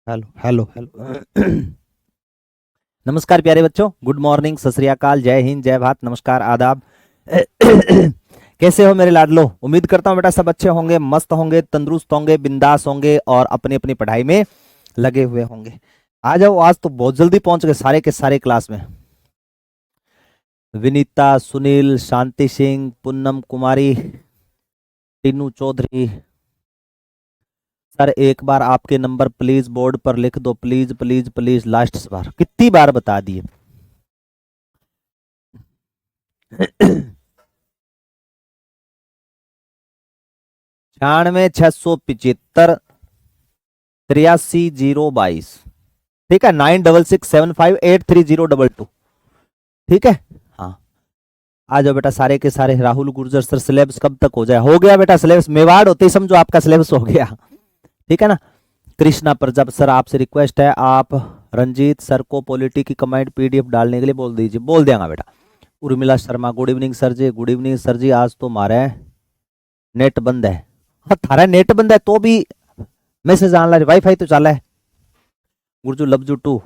Hello hello hello. नमस्कार प्यारे बच्चों, गुड मॉर्निंग, सत श्री अकाल, जय हिंद, जय भारत, नमस्कार, आदाब। कैसे हो मेरे लाडलो? उम्मीद करता हूँ बेटा सब अच्छे होंगे, मस्त होंगे, तंदुरुस्त होंगे, बिंदास होंगे और अपनी अपनी पढ़ाई में लगे हुए होंगे। आ जाओ, आज तो बहुत जल्दी पहुंच गए सारे के सारे क्लास में। विनीता, सुनील, शांति सिंह, पूनम कुमारी, टीनू चौधरी। सर एक बार आपके नंबर प्लीज बोर्ड पर लिख दो, प्लीज प्लीज प्लीज, लास्ट बार कितनी बार बता दिए। 96 675 83 022। ठीक है, 9667583022। ठीक है। हाँ, आ जाओ बेटा सारे के सारे। राहुल गुर्जर सर, सिलेबस कब तक हो जाए? हो गया बेटा सिलेबस, मेवाड़ होते ही समझो आपका सिलेबस हो गया। ठीक है ना। कृष्णा प्रजाप सर, आपसे रिक्वेस्ट है, आप रंजीत सर को पॉलिटी की कमेंट पीडीएफ डालने के लिए बोल दीजिए। बोल देंगे बेटा। Urmila Sharma, good evening sir ji. Good evening sir ji, आज तो हमारे नेट बंद है। हाँ, थारा नेट बंद है तो भी मैसेज आने लगे, वाईफाई तो चाला है। Gurju love you too,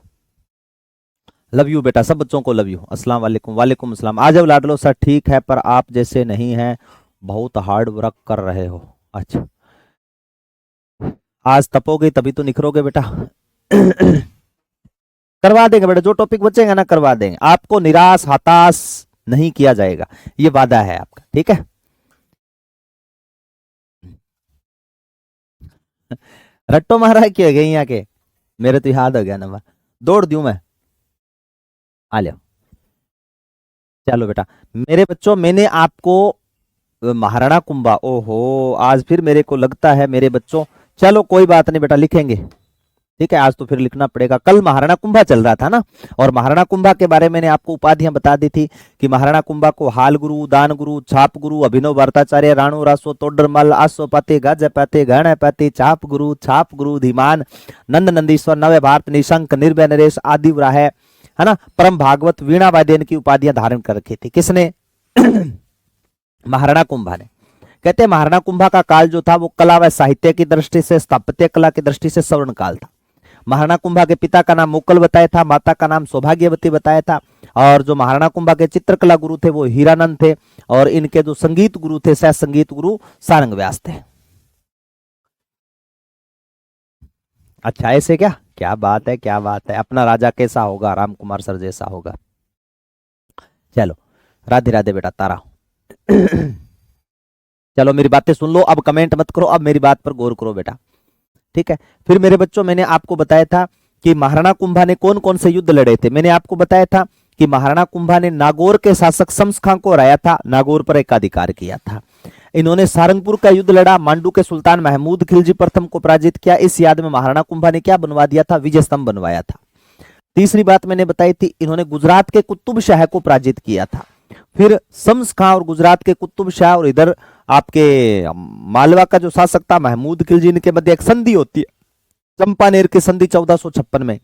love you बेटा, सब बच्चों को लव यू। अस्सलाम वालेकुम। वालेकुम अस्सलाम। आ जाओ लाडलो सर। ठीक है, पर आप जैसे नहीं हैं, बहुत हार्ड वर्क कर रहे हो। अच्छा, आज तपोगे तभी तो निखरोगे बेटा। करवा देंगे बेटा, जो टॉपिक बचेगा ना करवा देंगे, आपको निराश हताश नहीं किया जाएगा, ये वादा है आपका। ठीक है। रट्टो मारा है क्यों गई यहाँ के? मेरे तो याद हो गया नंबर, दौड़ दूं मैं। आ जाओ। चलो बेटा मेरे बच्चों, मैंने आपको महाराणा कुंभा, ओहो आज फिर मेरे को लगता है मेरे बच्चों, चलो कोई बात नहीं बेटा, लिखेंगे। ठीक है, आज तो फिर लिखना पड़ेगा। कल महाराणा कुंभा चल रहा था ना, और महाराणा कुंभा के बारे में मैंने आपको उपाधियां बता दी थी कि महाराणा कुंभा को हाल गुरु, दान गुरु, छाप गुरु, अभिनव भट्टाचार्य, राणु रासो, तोडरमल, आसो पाते, गज पाते, गण पाते, छाप गुरु, धीमान, नंद नंदीश्वर, नवे भारत, निशंक, निर्भय नरेश, आदि है ना, परम भागवत, वीणा वाद्यन की उपाधियां धारण कर रखी थी। किसने? महाराणा कुंभा ने। कहते हैं महाराणा कुंभा का काल जो था वो कला व साहित्य की दृष्टि से, स्थापत्य कला की दृष्टि से स्वर्ण काल था। महाराणा कुंभा के पिता का नाम मुकल बताया था, माता का नाम सौभाग्यवती बताया था, और जो महाराणा कुंभा के चित्रकला गुरु थे वो हीरानंद थे, और इनके जो संगीत गुरु थे, सह संगीत गुरु सारंग व्यास थे। अच्छा ऐसे क्या? क्या बात है, क्या बात है। अपना राजा कैसा होगा? राम कुमार सर जैसा होगा। चलो, राधे राधे बेटा तारा। चलो मेरी बातें सुन लो, अब कमेंट मत करो, अब मेरी बात पर गौर करो बेटा। ठीक है। फिर मेरे बच्चों, मैंने आपको बताया था कि महाराणा कुंभा ने कौन कौन से युद्ध लड़े थे। मैंने आपको बताया था कि महाराणा कुंभा ने नागौर के शासक शम्स खां को हराया था, नागौर पर एकाधिकार किया था। इन्होंने सारंगपुर का युद्ध लड़ा, मांडू के सुल्तान महमूद खिलजी प्रथम को पराजित किया। इस याद में महाराणा कुंभा ने क्या बनवा दिया था? विजय स्तंभ बनवाया था। तीसरी बात मैंने बताई थी, इन्होंने गुजरात के कुतुब शाह को पराजित किया था। फिर शम्स खां और गुजरात के कुतुब शाह और इधर आपके मालवा का जो शासक था महमूद खिलजी, इनके मध्य एक संधि होती है, चंपानेर की संधि 1456 में।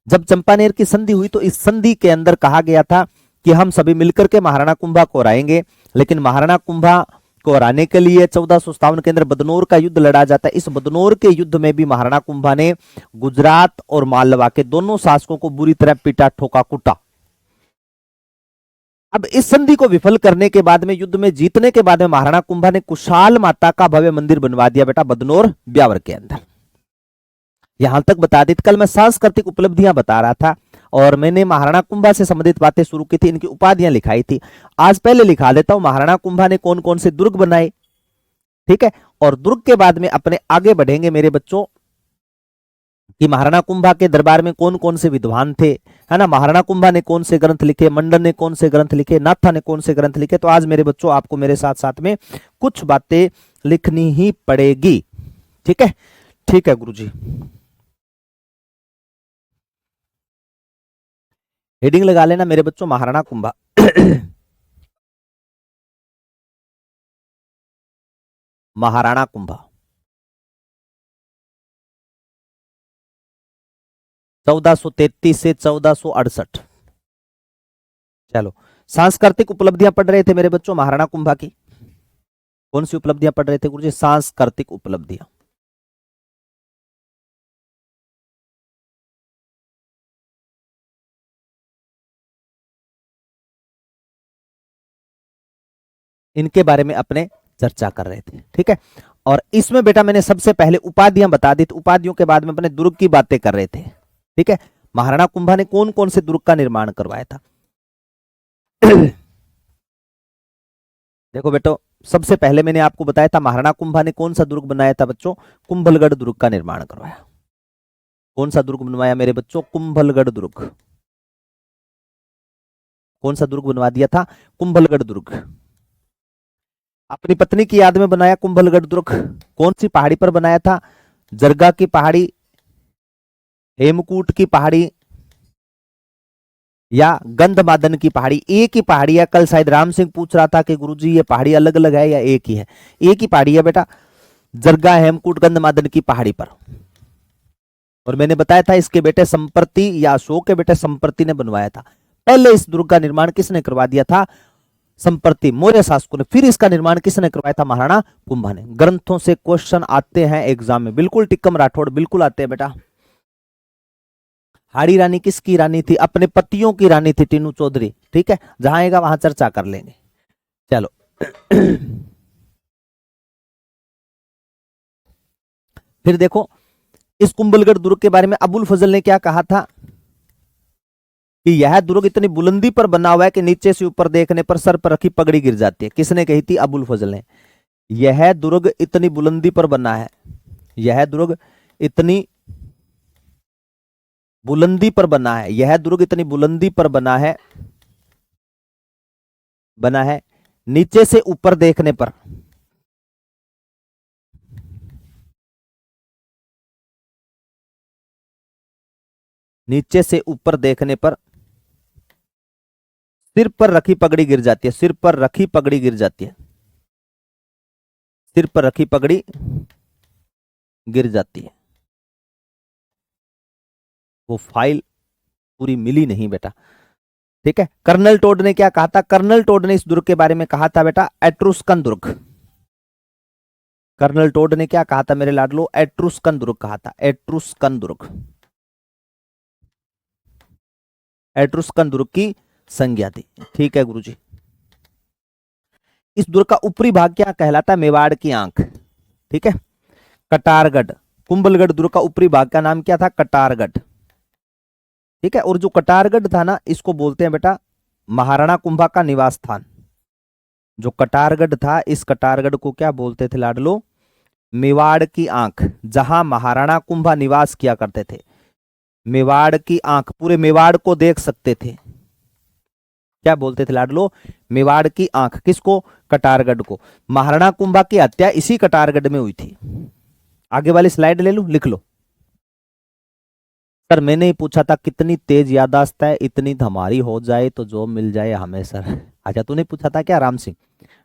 जब चंपानेर की संधि हुई तो इस संधि के अंदर कहा गया था कि हम सभी मिलकर के महाराणा कुंभा को हराएंगे, लेकिन महाराणा कुंभा को हराने के लिए 1457 के अंदर बदनौर का युद्ध लड़ा जाता है। इस बदनौर के युद्ध में भी महाराणा कुंभा ने गुजरात और मालवा के दोनों शासकों को बुरी तरह पीटा, ठोका, कुटा। अब इस संधि को विफल करने के बाद में, युद्ध में जीतने के बाद में, महाराणा कुंभा ने कुशाल माता का भव्य मंदिर बनवा दिया बेटा बदनौर ब्यावर के अंदर। यहां तक बता दी। कल मैं सांस्कृतिक उपलब्धियां बता रहा था और मैंने महाराणा कुंभा से संबंधित बातें शुरू की थी, इनकी उपाधियां लिखाई थी। आज पहले लिखा देता हूं महाराणा कुंभा ने कौन कौन से दुर्ग बनाए। ठीक है, और दुर्ग के बाद में अपने आगे बढ़ेंगे मेरे बच्चों कि महाराणा कुंभा के दरबार में कौन कौन से विद्वान थे, है ना। महाराणा कुंभा ने कौन से ग्रंथ लिखे, मंडन ने कौन से ग्रंथ लिखे, नाथा ने कौन से ग्रंथ लिखे। तो आज मेरे बच्चों आपको मेरे साथ साथ में कुछ बातें लिखनी ही पड़ेगी। ठीक है, ठीक है गुरुजी। हेडिंग लगा लेना मेरे बच्चों, महाराणा कुंभा। महाराणा कुंभा 1433 से 1468। चलो, सांस्कृतिक उपलब्धियां पढ़ रहे थे मेरे बच्चों महाराणा कुंभा की। कौन सी उपलब्धियां पढ़ रहे थे गुरुजी? सांस्कृतिक उपलब्धियां। इनके बारे में अपने चर्चा कर रहे थे। ठीक है, और इसमें बेटा मैंने सबसे पहले उपाधियां बता दी, तो उपाधियों के बाद में अपने दुर्ग की बातें कर रहे थे। ठीक है, महाराणा कुंभा ने कौन कौन से दुर्ग का निर्माण करवाया था? देखो बेटो, सबसे पहले मैंने आपको बताया था महाराणा कुंभा ने कौन सा दुर्ग बनाया था बच्चों? कुंभलगढ़ दुर्ग का निर्माण करवाया। कौन सा दुर्ग बनवाया मेरे बच्चों? कुंभलगढ़ दुर्ग। कौन सा दुर्ग बनवा दिया था? कुंभलगढ़ दुर्ग। अपनी पत्नी की याद में बनाया कुंभलगढ़ दुर्ग। कौन सी पहाड़ी पर बनाया था? जरगा की पहाड़ी, हेमकूट की पहाड़ी, या गंधमादन की पहाड़ी? एक ही पहाड़ी है। कल शायद राम सिंह पूछ रहा था कि गुरुजी ये पहाड़ी अलग अलग है या एक ही है? एक ही पहाड़ी है बेटा, जरगा, हेमकूट, गंधमादन की पहाड़ी पर। और मैंने बताया था इसके बेटे संप्रति या अशोक के बेटे संप्रति ने बनवाया था। पहले इस दुर्ग का निर्माण किसने करवा दिया था? संप्रति, मौर्य शासकों ने। फिर इसका निर्माण किसने करवाया था? महाराणा कुंभा ने। ग्रंथों से क्वेश्चन आते हैं एग्जाम में, बिल्कुल टिक्कम राठौड़, बिल्कुल आते हैं बेटा। हाड़ी रानी किसकी रानी थी? अपने पतियों की रानी थी, टीनू चौधरी। ठीक है, जहां आएगा वहां चर्चा कर लेंगे। चलो फिर देखो, इस कुंभलगढ़ दुर्ग के बारे में अबुल फजल ने क्या कहा था कि यह दुर्ग इतनी बुलंदी पर बना हुआ है कि नीचे से ऊपर देखने पर सर पर रखी पगड़ी गिर जाती है। किसने कही थी? अबुल फजल ने। यह दुर्ग इतनी बुलंदी पर बना है, यह दुर्ग इतनी बुलंदी पर बना है, यह दुर्ग इतनी बुलंदी पर बना है नीचे से ऊपर देखने पर, नीचे से ऊपर देखने पर सिर पर रखी पगड़ी गिर जाती है। सिर पर रखी पगड़ी गिर जाती है, सिर पर रखी पगड़ी गिर जाती है। वो फाइल पूरी मिली नहीं बेटा। ठीक है, कर्नल टोड ने क्या कहा था? कर्नल टोड ने इस दुर्ग के बारे में कहा था बेटा एट्रुस्कन दुर्ग। कर्नल टोड ने क्या कहा था मेरे लाडलो? एट्रुस्कन दुर्ग कहा था, एट्रुस्कन दुर्ग। एट्रुस्कन दुर्ग की संज्ञा थी। ठीक है गुरुजी। इस दुर्ग का ऊपरी भाग क्या कहलाता है? मेवाड़ की आंख। ठीक है, कटारगढ़। कुंभलगढ़ दुर्ग का ऊपरी भाग का नाम क्या था? कटारगढ़। ठीक है, और जो कटारगढ़ था ना, इसको बोलते हैं बेटा महाराणा कुंभा का निवास स्थान। जो कटारगढ़ था, इस कटारगढ़ को क्या बोलते थे लाडलो? मेवाड़ की आंख, जहां महाराणा कुंभा निवास किया करते थे। मेवाड़ की आंख, पूरे मेवाड़ को देख सकते थे। क्या बोलते थे लाडलो? मेवाड़ की आंख। किसको? कटारगढ़ को। महाराणा कुंभा की हत्या इसी कटारगढ़ में हुई थी। आगे वाली स्लाइड ले लूं, लिख लो। सर मैंने ही पूछा था कितनी तेज याददाश्त है, इतनी हमारी हो जाए तो जॉब मिल जाए हमें सर। अच्छा, तूने पूछा था क्या राम सिंह?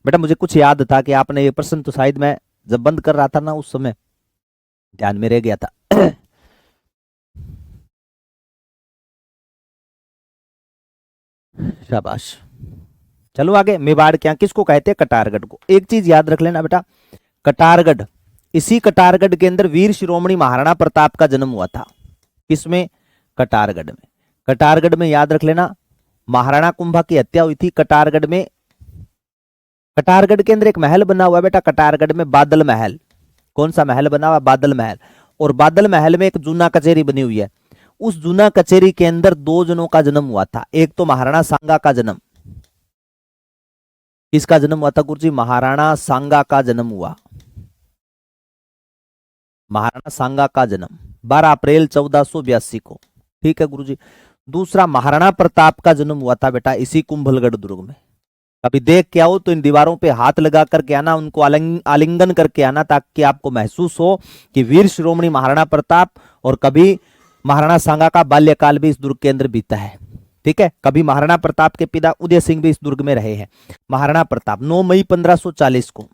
बेटा मुझे कुछ याद था कि आपने ये प्रश्न, तो शायद मैं जब बंद कर रहा था ना उस समय ध्यान में रह गया था। शाबाश। चलो आगे। मेवाड़ क्या किसको कहते हैं? कटारगढ़ को। एक चीज याद रख लेना बेटा, कटारगढ़, इसी कटारगढ़ के अंदर वीर शिरोमणि महाराणा प्रताप का जन्म हुआ था। किसमें? कटारगढ़ में। कटारगढ़ में याद रख लेना महाराणा कुंभा की हत्या हुई थी कटारगढ़ में। कटारगढ़ के अंदर एक महल बना हुआ है बेटा, कटारगढ़ में बादल महल। कौन सा महल बना हुआ? बादल महल। और बादल महल में एक जूना कचेरी बनी हुई है। उस जूना कचेरी के अंदर दो जनों का जन्म हुआ था। एक तो महाराणा सांगा का जन्म। किसका जन्म हुआ था गुरुजी? महाराणा सांगा का जन्म हुआ। महाराणा सांगा का जन्म 12 अप्रैल 1482 को। ठीक है गुरुजी। दूसरा महाराणा प्रताप का जन्म हुआ था बेटा इसी कुंभलगढ़ दुर्ग में। कभी देख के आओ तो इन दीवारों पे हाथ लगा करके आना, उनको आलिंगन करके आना, ताकि आपको महसूस हो कि वीर शिरोमणि महाराणा प्रताप और कभी महाराणा सांगा का बाल्यकाल भी इस दुर्ग के अंदर बीता है। ठीक है, कभी महाराणा प्रताप के पिता उदय सिंह भी इस दुर्ग में रहे हैं। महाराणा प्रताप 9 मई 1540 को,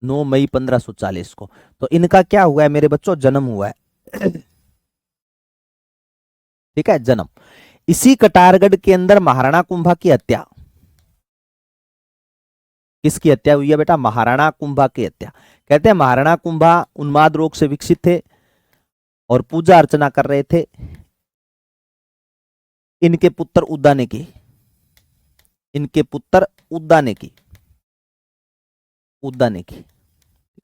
9 मई 1540 को तो इनका क्या हुआ है मेरे बच्चों? जन्म हुआ है। ठीक है, जन्म। इसी कटारगढ़ के अंदर महाराणा कुंभा की हत्या, किसकी हत्या हुई है बेटा? महाराणा कुंभा की हत्या। कहते हैं महाराणा कुंभा उन्माद रोग से विकसित थे और पूजा अर्चना कर रहे थे। इनके पुत्र उदा ने की, इनके पुत्र उद्दा ने की, उद्दा ने की।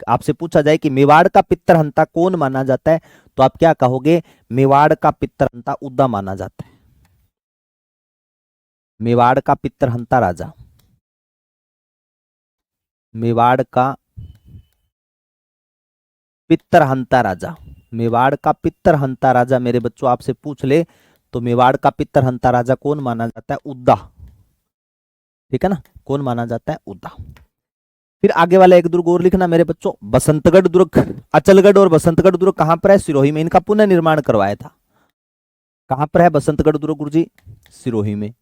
आपसे पूछा जाए कि मेवाड़ का पितरहंता कौन माना जाता है, तो आप क्या कहोगे, मेवाड़ का पितरहंता उद्दा माना जाता है। मेवाड़ का पितरहंता राजा, मेवाड़ का पितरहंता राजा, मेवाड़ का पितरहंता राजा मेरे बच्चों आपसे पूछ ले तो मेवाड़ का पितरहंता राजा कौन माना जाता है, उद्दा। ठीक है ना, कौन माना जाता है, उद्दा। फिर आगे वाला एक दुर्ग और लिखना मेरे बच्चों, बसंतगढ़ दुर्ग। अचलगढ़ और बसंतगढ़ दुर्ग कहां पर है, सिरोही में। इनका पुनः निर्माण करवाया था। कहां पर है बसंतगढ़ दुर्ग गुरुजी, सिरोही में।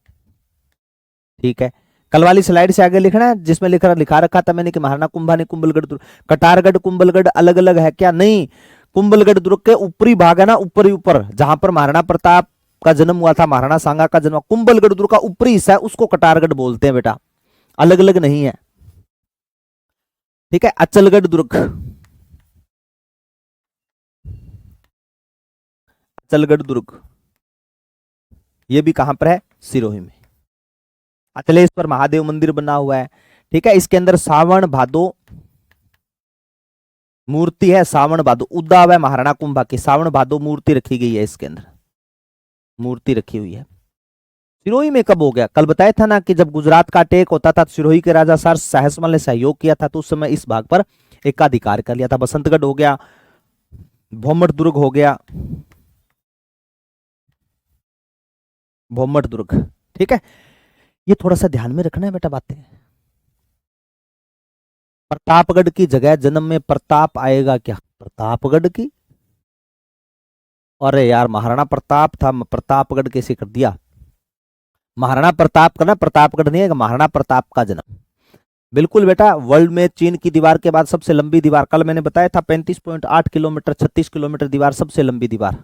ठीक है, कल वाली स्लाइड से आगे लिखना है जिसमें लिखा रखा था मैंने कि महाराणा कुंभा ने कुंभलगढ़ दुर्ग। कटारगढ़ कुंभलगढ़ अलग अलग है क्या, नहीं। कुंभलगढ़ दुर्ग के ऊपरी भाग है ना, ऊपर ही ऊपर, जहां पर महाराणा प्रताप का जन्म हुआ था, महाराणा सांगा का जन्म, कुंभलगढ़ दुर्ग का ऊपरी हिस्सा है, उसको कटारगढ़ बोलते हैं बेटा, अलग अलग नहीं है। ठीक है, अचलगढ़ दुर्ग, अचलगढ़ दुर्ग ये भी कहां पर है, सिरोही में। अचलेश्वर महादेव मंदिर बना हुआ है। ठीक है, इसके अंदर सावन भादो मूर्ति है, सावन भादो उद्दाव है महाराणा कुंभा की, सावन भादो मूर्ति रखी गई है, इसके अंदर मूर्ति रखी हुई है। सिरोही में कब हो गया, कल बताया था ना कि जब गुजरात का अटैक होता था, सिरोही के राजा सर सहसमल ने सहयोग किया था, तो उस समय इस भाग पर एकाधिकार कर लिया था। बसंतगढ़ हो गया, भोमट दुर्ग हो गया, भोमट दुर्ग। ठीक है, ये थोड़ा सा ध्यान में रखना है बेटा बातें। प्रतापगढ़ की जगह जन्म में प्रताप आएगा क्या, प्रतापगढ़ की, अरे यार महाराणा प्रताप था, प्रतापगढ़ कैसे कर दिया। महाराणा प्रताप का ना, प्रतापगढ़ नहीं है, महाराणा प्रताप का जन्म। बिल्कुल बेटा, वर्ल्ड में चीन की दीवार के बाद सबसे लंबी दीवार, कल मैंने बताया था 35.8 किलोमीटर, 36 किलोमीटर दीवार, सबसे लंबी दीवार।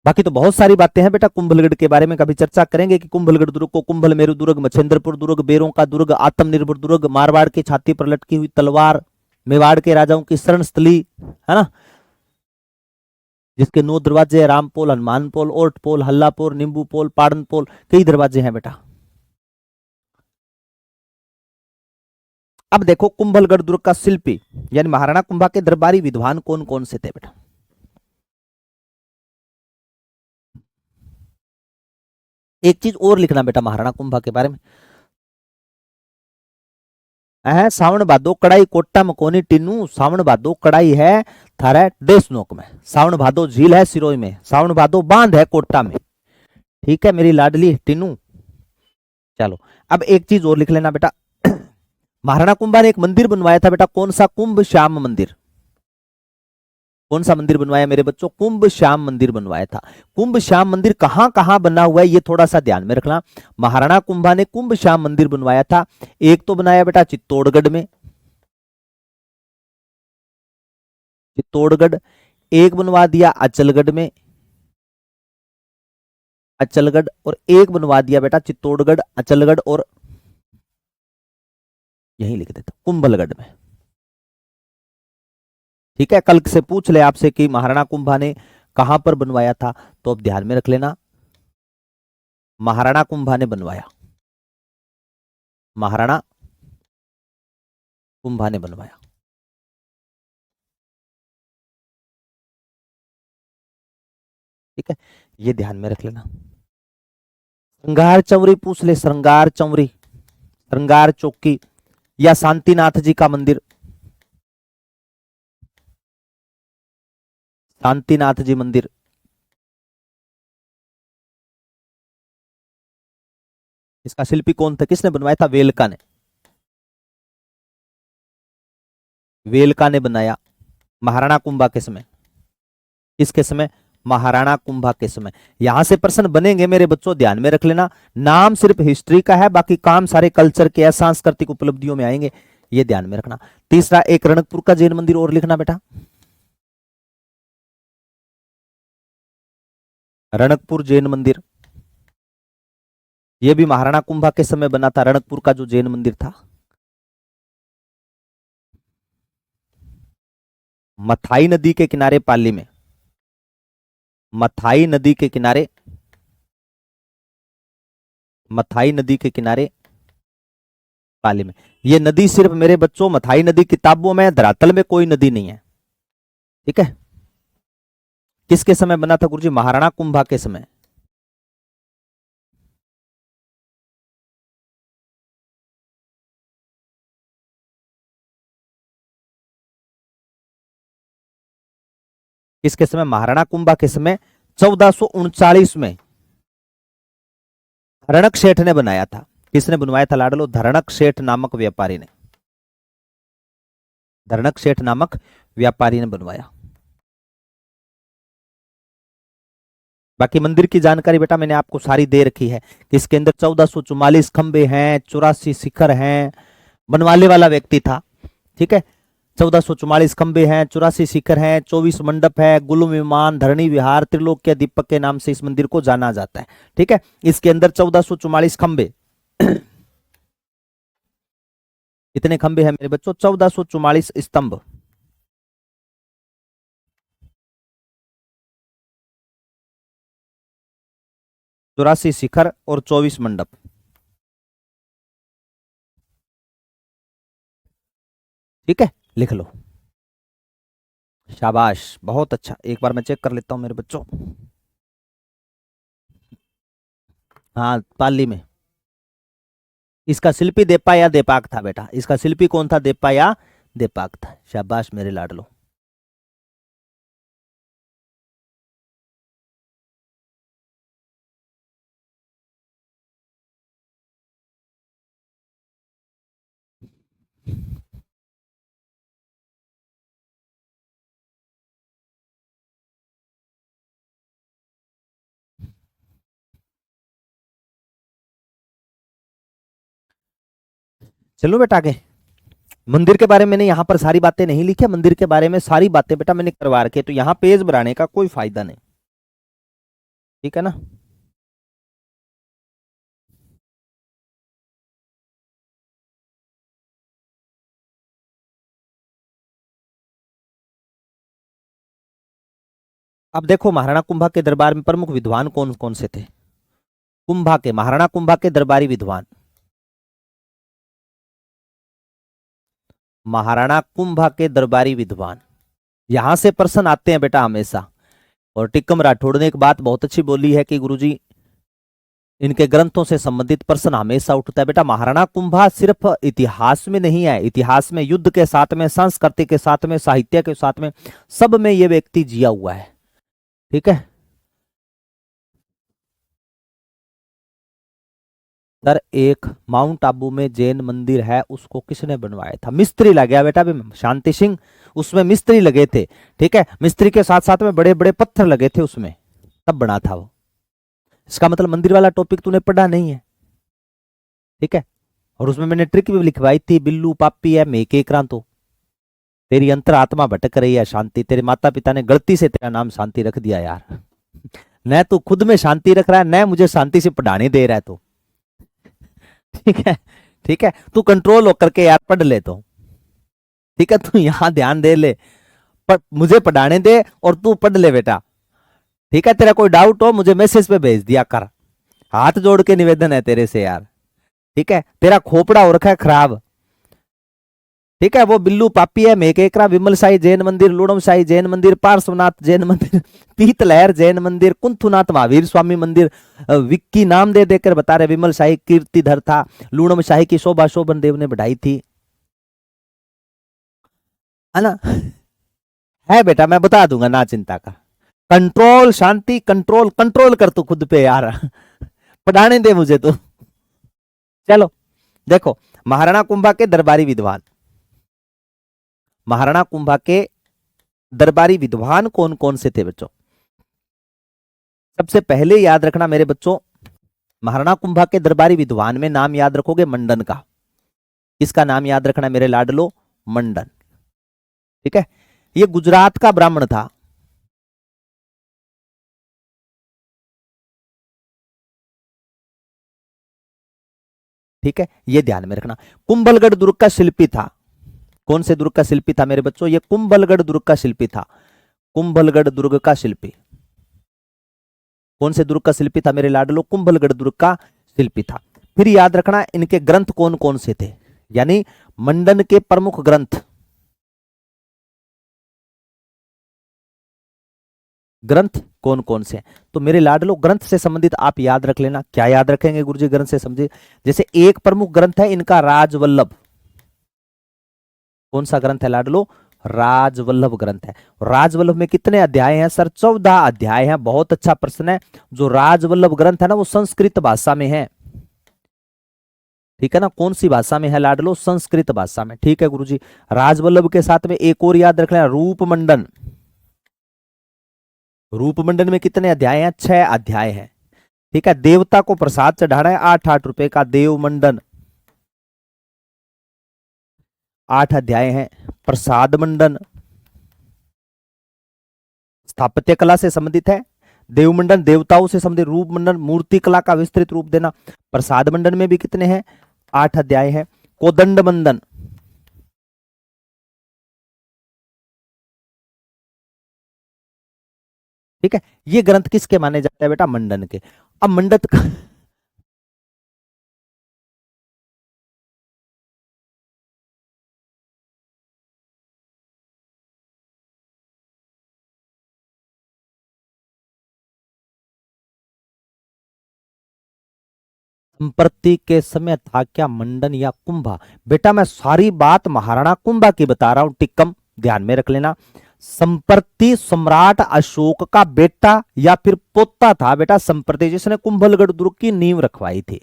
बाकी तो बहुत सारी बातें हैं बेटा कुंभलगढ़ के बारे में, कभी चर्चा करेंगे कि कुंभलगढ़ दुर्ग को कुंभल मेरु दुर्ग, मछेंद्रपुर दुर्ग, बेरों का दुर्ग, आत्मनिर्भर दुर्ग, मारवाड़ की छाती पर लटकी हुई तलवार, मेवाड़ के राजाओं की शरण स्थली, है ना, जिसके 9 दरवाजे, रामपोल, हनुमान पोल, ओट पोल, हल्ला पोल, नींबू पोल, पाड़न पोल, कई दरवाजे हैं बेटा। अब देखो कुंभलगढ़ दुर्ग का शिल्पी यानी महाराणा कुंभा के दरबारी विद्वान कौन कौन से थे बेटा। एक चीज और लिखना बेटा महाराणा कुंभा के बारे में, सावण भादो कड़ाई कोट्टा मकोनी टिन्नू, सावण भादो कड़ाई है थारा देशनोक में, सावण भादो झील है सिरोही में, सावण भादो बांध है कोट्टा में। ठीक है मेरी लाडली टिन्नू। चलो अब एक चीज और लिख लेना बेटा, महाराणा कुंभा ने एक मंदिर बनवाया था बेटा, कौन सा, कुंभ श्याम मंदिर। कौन सा मंदिर बनवाया मेरे बच्चों, कुंभ श्याम मंदिर बनवाया था। कुंभ श्याम मंदिर कहां कहां बना हुआ है ये थोड़ा सा ध्यान में रखना। महाराणा कुंभा ने कुंभ श्याम मंदिर बनवाया था, एक तो बनाया बेटा चित्तौड़गढ़ में, चित्तौड़गढ़, एक बनवा दिया अचलगढ़ में, अचलगढ़, और एक बनवा दिया बेटा चित्तौड़गढ़, अचलगढ़ और यही लिख देता कुंभलगढ़ में। ठीक है, कल से पूछ ले आपसे कि महाराणा कुंभा ने कहां पर बनवाया था, तो अब ध्यान में रख लेना, महाराणा कुंभा ने बनवाया, महाराणा कुंभा ने बनवाया। ठीक है, ये ध्यान में रख लेना। श्रृंगार चौरी पूछ ले, श्रृंगार चौरी, श्रृंगार चौकी या शांतिनाथ जी का मंदिर, शांतिनाथ जी मंदिर, इसका शिल्पी कौन था, किसने बनवाया था, वेलका ने, वेलका ने बनाया महाराणा कुंभा के समय। किसके समय, महाराणा कुंभा के समय। यहां से प्रश्न बनेंगे मेरे बच्चों, ध्यान में रख लेना, नाम सिर्फ हिस्ट्री का है, बाकी काम सारे कल्चर के सांस्कृतिक उपलब्धियों में आएंगे, ये ध्यान में रखना। तीसरा एक रणकपुर का जैन मंदिर और लिखना बेटा, रणकपुर जैन मंदिर, यह भी महाराणा कुंभा के समय बना था, रणकपुर का जो जैन मंदिर था। मथाई नदी के किनारे पाली में, मथाई नदी के किनारे, मथाई नदी के किनारे पाली में। ये नदी सिर्फ मेरे बच्चों मथाई नदी किताबों में, धरातल में कोई नदी नहीं है। ठीक है, किसके समय बना था गुरुजी? महाराणा कुंभा के समय। किसके समय? महाराणा कुंभा के समय 1439 में धरणक सेठ ने बनाया था। किसने बनवाया था लाडलो? धरणक सेठ नामक व्यापारी ने। धरणक सेठ नामक व्यापारी ने बनवाया। बाकी मंदिर की जानकारी बेटा मैंने आपको सारी दे रखी है कि इसके अंदर 1444 खंबे हैं, 84 शिखर हैं। बनवाले वाला व्यक्ति था। ठीक है, 1444 खंबे हैं, 84 शिखर हैं, 24 मंडप है, गुलम विमान, धरणी विहार, त्रिलोक्य दीपक के नाम से इस मंदिर को जाना जाता है। ठीक है, इसके अंदर 1444 खंबे कितने खंबे हैं मेरे बच्चों? 1444 स्तंभ। चौरासी शिखर और 24 मंडप। ठीक है, लिख लो। शाबाश, बहुत अच्छा। एक बार मैं चेक कर लेता हूं मेरे बच्चों। हाँ, पाली में। इसका शिल्पी देपा या देपाक था बेटा? इसका शिल्पी कौन था? देपा या देपाक था। शाबाश मेरे लाडलो। चलो बेटा आगे। मंदिर के बारे में मैंने यहाँ पर सारी बातें नहीं लिखी। मंदिर के बारे में सारी बातें बेटा मैंने करवा रखी है, तो यहाँ पेज बनाने का कोई फायदा नहीं। ठीक है ना? अब देखो महाराणा कुंभा के दरबार में प्रमुख विद्वान कौन कौन से थे? कुंभा के, महाराणा कुंभा के दरबारी विद्वान, महाराणा कुंभा के दरबारी विद्वान, यहां से प्रश्न आते हैं बेटा हमेशा। और टिक्कम राठौड़ ने एक बात बहुत अच्छी बोली है कि गुरुजी इनके ग्रंथों से संबंधित प्रश्न हमेशा उठता है। बेटा महाराणा कुंभा सिर्फ इतिहास में नहीं है, इतिहास में, युद्ध के साथ में, संस्कृति के साथ में, साहित्य के साथ में, सब में यह व्यक्ति जिया हुआ है। ठीक है सर, एक माउंट आबू में जैन मंदिर है, उसको किसने बनवाया था? मिस्त्री लग गया बेटा अभी, शांति सिंह, उसमें मिस्त्री लगे थे। ठीक है, मिस्त्री के साथ साथ में बड़े बड़े पत्थर लगे थे उसमें, तब बना था वो। इसका मतलब मंदिर वाला टॉपिक तूने पढ़ा नहीं है। ठीक है, और उसमें मैंने ट्रिक भी लिखवाई थी, बिल्लू पापी है मैं के तो तेरी अंतर आत्मा भटक रही है शांति, तेरे माता पिता ने गलती से तेरा नाम शांति रख दिया यार। न तू खुद में शांति रख रहा है, न मुझे शांति से पढ़ाने दे रहा है तो। ठीक है, ठीक है, तू कंट्रोल होकर के यार पढ़ ले तो। ठीक है, तू यहां ध्यान दे ले, पर मुझे पढ़ाने दे और तू पढ़ ले बेटा। ठीक है, तेरा कोई डाउट हो मुझे मैसेज पे भेज दिया कर, हाथ जोड़ के निवेदन है तेरे से यार। ठीक है, तेरा खोपड़ा हो रखा है खराब। ठीक है, वो बिल्लू पापी है, मेकेकरा, विमल साई जैन मंदिर, लुणम साई जैन मंदिर, पार्श्वनाथ जैन मंदिर, पीतलहर जैन मंदिर, कुंथुनाथ महावीर स्वामी मंदिर, विक्की नाम दे देकर बता रहे, विमल शाही कीर्तिधर था, लुणम शाही की शोभा शोभन देव ने बढ़ाई थी। है ना? है बेटा, मैं बता दूंगा, ना चिंता का। कंट्रोल शांति, कंट्रोल कंट्रोल कर तू खुद पे यार। पढ़ाने दे मुझे तो। चलो देखो, महाराणा कुंभा के दरबारी विद्वान, महाराणा कुंभा के दरबारी विद्वान कौन कौन से थे बच्चों? सबसे पहले याद रखना मेरे बच्चों, महाराणा कुंभा के दरबारी विद्वान में नाम याद रखोगे मंडन का। इसका नाम याद रखना मेरे लाडलो, मंडन। ठीक है, ये गुजरात का ब्राह्मण था। ठीक है, ये ध्यान में रखना। कुंभलगढ़ दुर्ग का शिल्पी था। कौन से दुर्ग का शिल्पी था मेरे बच्चों? ये कुंभलगढ़ दुर्ग का शिल्पी था। कुंभलगढ़ दुर्ग का शिल्पी, कौन से दुर्ग का शिल्पी था मेरे लाडलो? कुंभलगढ़ दुर्ग का शिल्पी था। फिर याद रखना इनके ग्रंथ कौन कौन से थे। यानी मंडन के प्रमुख ग्रंथ, ग्रंथ कौन कौन से हैं? तो मेरे लाडलो ग्रंथ से संबंधित आप याद रख लेना। क्या याद रखेंगे गुरुजी ग्रंथ से समझे? जैसे एक प्रमुख ग्रंथ है इनका राजवल्लभ। कौन सा ग्रंथ है लाडलो? राजवल्लभ ग्रंथ है। राजवल्लभ में कितने अध्याय हैं सर? 14 अध्याय हैं। बहुत अच्छा प्रश्न है। जो राजवल्लभ ग्रंथ है ना वो संस्कृत भाषा में है, ठीक है ना। कौन सी भाषा में है लाडलो? संस्कृत भाषा में, ठीक है गुरुजी। राजवल्लभ के साथ में एक और याद रख लेना, रूपमंडन। रूपमंडन में कितने अध्याय हैं? 6 अध्याय हैं, ठीक है। देवता को प्रसाद चढ़ाना है 8-8 रुपए का, देवमंडन, 8 अध्याय हैं। प्रसाद मंडन स्थापत्य कला से संबंधित है। देवमंडन देवताओं से संबंधित। रूप मंडन मूर्ति कला का विस्तृत रूप देना। प्रसाद मंडन में भी कितने हैं? 8 अध्याय हैं। कोदंड मंडन, ठीक है। ये ग्रंथ किसके माने जाते हैं बेटा? मंडन के। अब मंडत का संप्रति के समय था क्या मंडन या कुंभा? बेटा मैं सारी बात महाराणा कुंभा की बता रहा हूं, टिक्कम ध्यान में रख लेना। संप्रति सम्राट अशोक का बेटा या फिर पोता था बेटा संप्रति, जिसने कुंभलगढ़ दुर्ग की नींव रखवाई थी,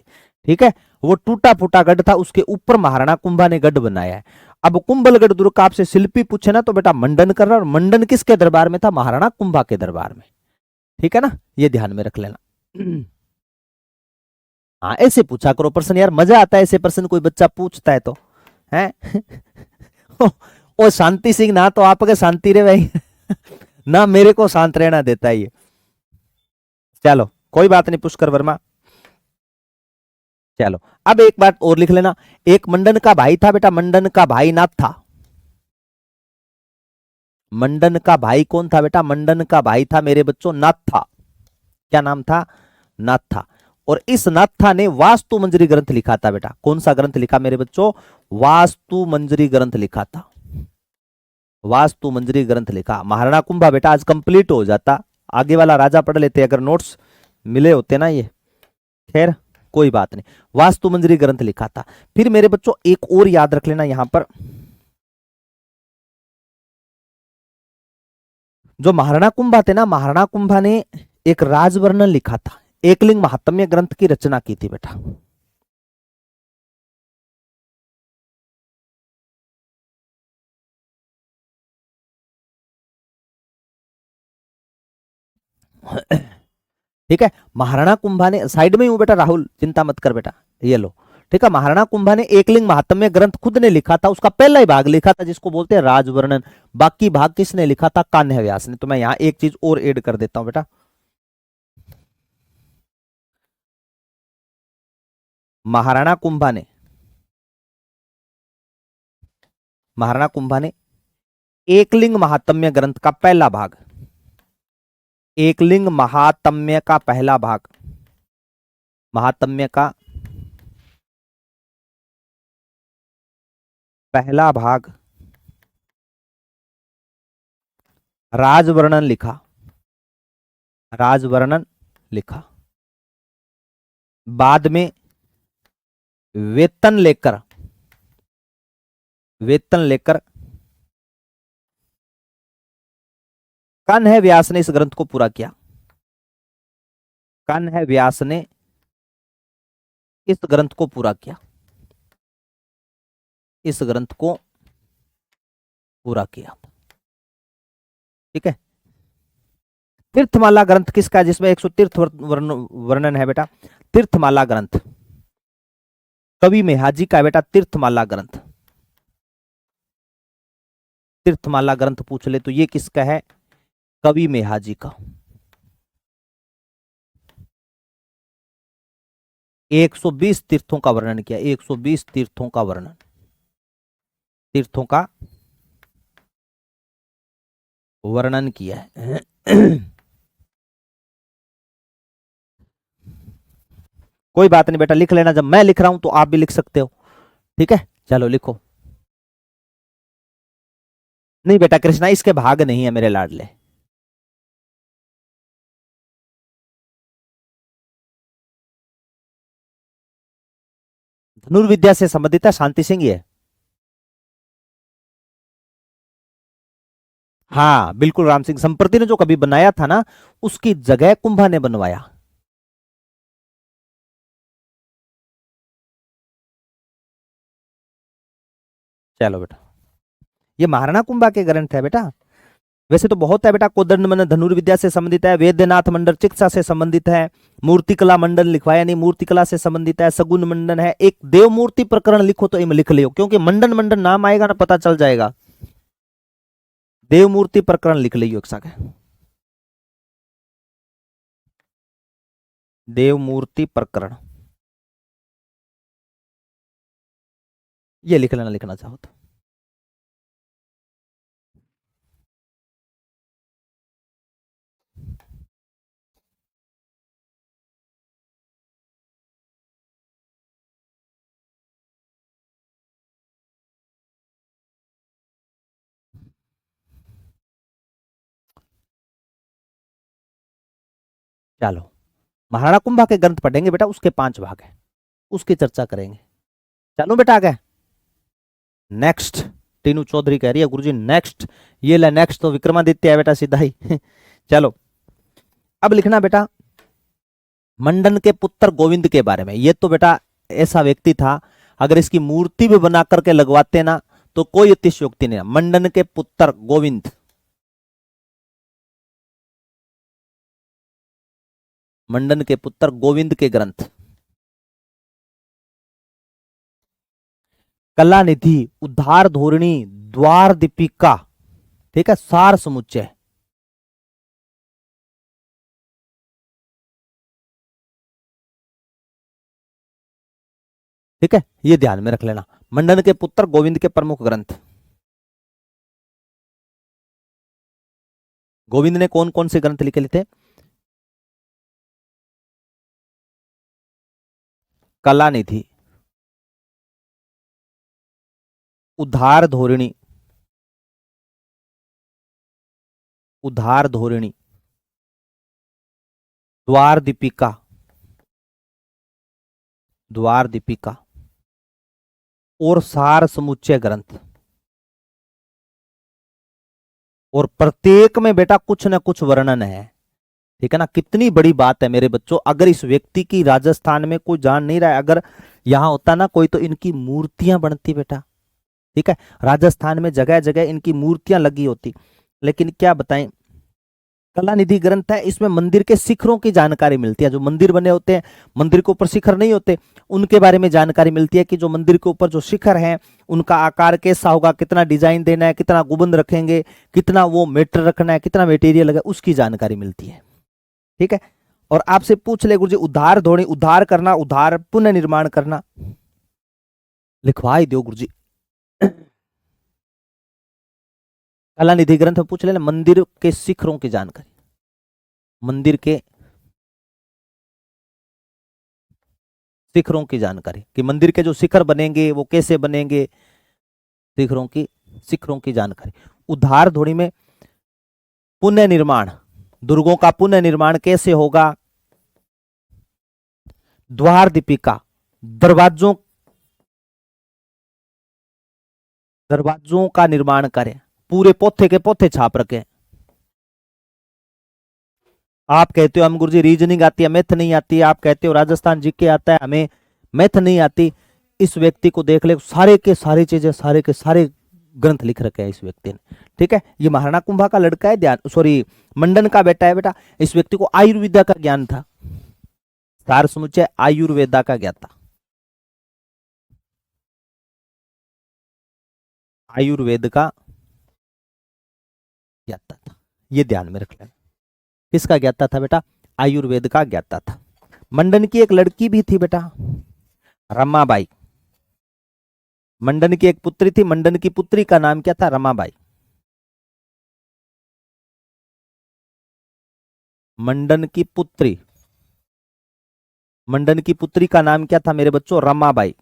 ठीक है। वो टूटा फूटा गढ़ था, उसके ऊपर महाराणा कुंभा ने गढ़ बनाया है। अब कुंभलगढ़ दुर्ग का आपसे शिल्पी पूछे ना तो बेटा मंडन कर रहा है, और मंडन किसके दरबार में था? महाराणा कुंभा के दरबार में, ठीक है ना। ये ध्यान में रख लेना। हाँ ऐसे पूछा करो प्रश्न यार, मजा आता है ऐसे प्रश्न कोई बच्चा पूछता है तो, है। ओ शांति सिंह ना तो आपके शांति रे भाई। ना मेरे को शांत रहना देता है ये। चलो कोई बात नहीं पुष्कर वर्मा। चलो अब एक बात और लिख लेना, एक मंडन का भाई था बेटा, मंडन का भाई नाथ था। मंडन का भाई कौन था बेटा? मंडन का भाई था मेरे बच्चों नाथ था। क्या नाम था? नाथ था। और इस नाथा ने वास्तु मंजरी ग्रंथ लिखा था बेटा। कौन सा ग्रंथ लिखा मेरे बच्चों? वास्तु मंजरी ग्रंथ लिखा था। वास्तु मंजरी ग्रंथ लिखा। महाराणा कुंभा बेटा आज कंप्लीट हो जाता, आगे वाला राजा पढ़ लेते अगर नोट्स मिले होते ना ये। खैर कोई बात नहीं, वास्तु मंजरी ग्रंथ लिखा था। फिर मेरे बच्चों एक और याद रख लेना यहां पर, जो महाराणा कुंभा थे ना, महाराणा कुंभा ने एक राजवर्णन लिखा था, एकलिंग महात्म्य ग्रंथ की रचना की थी बेटा। ठीक है। महाराणा कुंभा ने, साइड में हूं बेटा राहुल, चिंता मत कर बेटा, ये लो, ठीक है। महाराणा कुंभा ने एकलिंग महात्म्य ग्रंथ खुद ने लिखा था, उसका पहला ही भाग लिखा था जिसको बोलते हैं राजवर्णन। बाकी भाग किसने लिखा था? कान्ह व्यास ने। तो मैं यहां एक चीज और ऐड कर देता हूं बेटा, महाराणा कुंभा ने, महाराणा कुंभा ने एकलिंग महात्म्य ग्रंथ का पहला भाग, एकलिंग महात्म्य का पहला भाग, महात्म्य का पहला भाग राजवर्णन लिखा, राजवर्णन लिखा। बाद में वेतन लेकर, वेतन लेकर कान्ह व्यास ने इस ग्रंथ को पूरा किया। कान्ह व्यास ने इस ग्रंथ को पूरा किया, इस ग्रंथ को पूरा किया, ठीक है। तीर्थमाला ग्रंथ किसका? जिसमें 100 तीर्थ वर्णन है बेटा, तीर्थमाला ग्रंथ कवि मेहाजी का है बेटा। तीर्थमाला ग्रंथ, तीर्थमाला ग्रंथ पूछ ले तो ये किसका है? कवि मेहाजी का। 120 तीर्थों का वर्णन किया, 120 तीर्थों का वर्णन, तीर्थों का वर्णन किया है। कोई बात नहीं बेटा, लिख लेना, जब मैं लिख रहा हूं तो आप भी लिख सकते हो, ठीक है। चलो लिखो। नहीं बेटा कृष्णा इसके भाग नहीं है मेरे लाडले। धनुर्विद्या से संबंधित है, शांति सिंह ये। हाँ बिल्कुल, राम सिंह संप्रति ने जो कभी बनाया था ना, उसकी जगह कुंभा ने बनवाया। चलो बेटा, ये महाराणा कुंभा के ग्रंथ है बेटा। वैसे तो बहुत है बेटा, कोदंड मंडन धनुर्विद्या से संबंधित है, वैद्यनाथ मंडल चिकित्सा से संबंधित है, मूर्तिकला मंडल लिखवाया नहीं, मूर्तिकला से संबंधित है, सगुन मंडन है, एक देव मूर्ति प्रकरण लिखो तो इनमें लिख लियो, क्योंकि मंडन मंडन नाम आएगा ना पता चल जाएगा। देव मूर्ति प्रकरण लिख लियो एक साथ, देव मूर्ति प्रकरण, ये लिख लेना लिखना चाहो तो। चलो महाराणा कुंभा के ग्रंथ पढ़ेंगे बेटा, उसके 5 भाग है, उसकी चर्चा करेंगे। चलो बेटा आगे नेक्स्ट। टीनू चौधरी कह रही है गुरुजी नेक्स्ट, ये ले नेक्स्ट तो विक्रमादित्य है बेटा सीधा ही। चलो अब लिखना बेटा मंडन के पुत्र गोविंद के बारे में। ये तो बेटा ऐसा व्यक्ति था, अगर इसकी मूर्ति भी बना करके लगवाते ना तो कोई अतिशयोक्ति नहीं। मंडन के पुत्र गोविंद, मंडन के पुत्र गोविंद के ग्रंथ कला निधि, उद्धार धोरणी, द्वार दीपिका, ठीक है, सार समुच्चय। ठीक है, ये ध्यान में रख लेना, मंडन के पुत्र गोविंद के प्रमुख ग्रंथ। गोविंद ने कौन कौन से ग्रंथ लिखे थे? कला निधि, उद्धार धोरणी, उद्धार धोरणी, द्वार दीपिका, द्वार दीपिका और सार समुच्चय ग्रंथ। और प्रत्येक में बेटा कुछ ना कुछ वर्णन है, ठीक है ना। कितनी बड़ी बात है मेरे बच्चों, अगर इस व्यक्ति की राजस्थान में कोई जान नहीं रहा है, अगर यहां होता ना कोई तो इनकी मूर्तियां बनती बेटा, ठीक है। राजस्थान में जगह जगह इनकी मूर्तियां लगी होती, लेकिन क्या बताएं, कला निधि ग्रंथ है, इसमें मंदिर के शिखरों की जानकारी मिलती है। जो मंदिर बने होते हैं, मंदिर के ऊपर शिखर नहीं होते, उनके बारे में जानकारी मिलती है कि जो मंदिर के ऊपर जो शिखर हैं उनका आकार कैसा होगा, कितना डिजाइन देना है, कितना गुबंद रखेंगे, कितना वो मेटर रखना है, कितना मेटेरियल लगा, उसकी जानकारी मिलती है, ठीक है। और आपसे पूछ ले गुरुजी उद्धार धोनी, उद्धार करना, उद्धार पुनः निर्माण करना, लिखवा ही दो गुरुजी। कला निधि ग्रंथ में पूछ लेना मंदिर के शिखरों की जानकारी, मंदिर के शिखरों की जानकारी, कि मंदिर के जो शिखर बनेंगे वो कैसे बनेंगे, शिखरों की जानकारी। उद्धार ध्वनि में पुनः निर्माण, दुर्गों का पुनः निर्माण कैसे होगा। द्वार दीपिका, दरवाजों दरवाजों का निर्माण करें, पूरे पोथे के पोथे छाप रखे। आप कहते हो हम गुरुजी रीजनिंग आती है, मैथ नहीं आती, आप कहते हो राजस्थान जीके आता है, हमें मैथ नहीं आती। इस व्यक्ति को देख ले, सारे के सारी चीजें, सारे के सारे ग्रंथ लिख रखे हैं इस व्यक्ति ने, ठीक है। ये महाराणा कुंभा का लड़का है, ध्यान, सॉरी मंडन का बेटा है बेटा। इस व्यक्ति को आयुर्वेदा का ज्ञान था, सार समुच्चय आयुर्वेदा का ज्ञाता, आयुर्वेद का ज्ञाता था, ये ध्यान में रख लेना। किसका ज्ञाता था बेटा? आयुर्वेद का ज्ञाता था। मंडन की एक लड़की भी थी बेटा, रमाबाई। मंडन की एक पुत्री थी, मंडन की पुत्री का नाम क्या था? रमाबाई। मंडन की पुत्री, मंडन की पुत्री का नाम क्या था मेरे बच्चों? रमाबाई।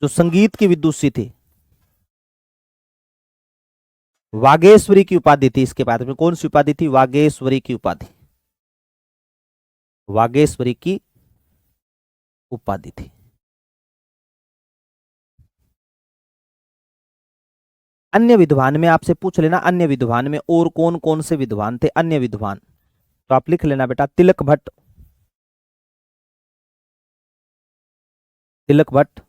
जो संगीत की विदुषी थी, वागेश्वरी की उपाधि थी। इसके बाद में कौन सी उपाधि थी? वागेश्वरी की उपाधि, वागेश्वरी की उपाधि थी। अन्य विद्वान में आपसे पूछ लेना, अन्य विद्वान में और कौन कौन से विद्वान थे? अन्य विद्वान तो आप लिख लेना बेटा, तिलक भट्ट, तिलक भट्ट,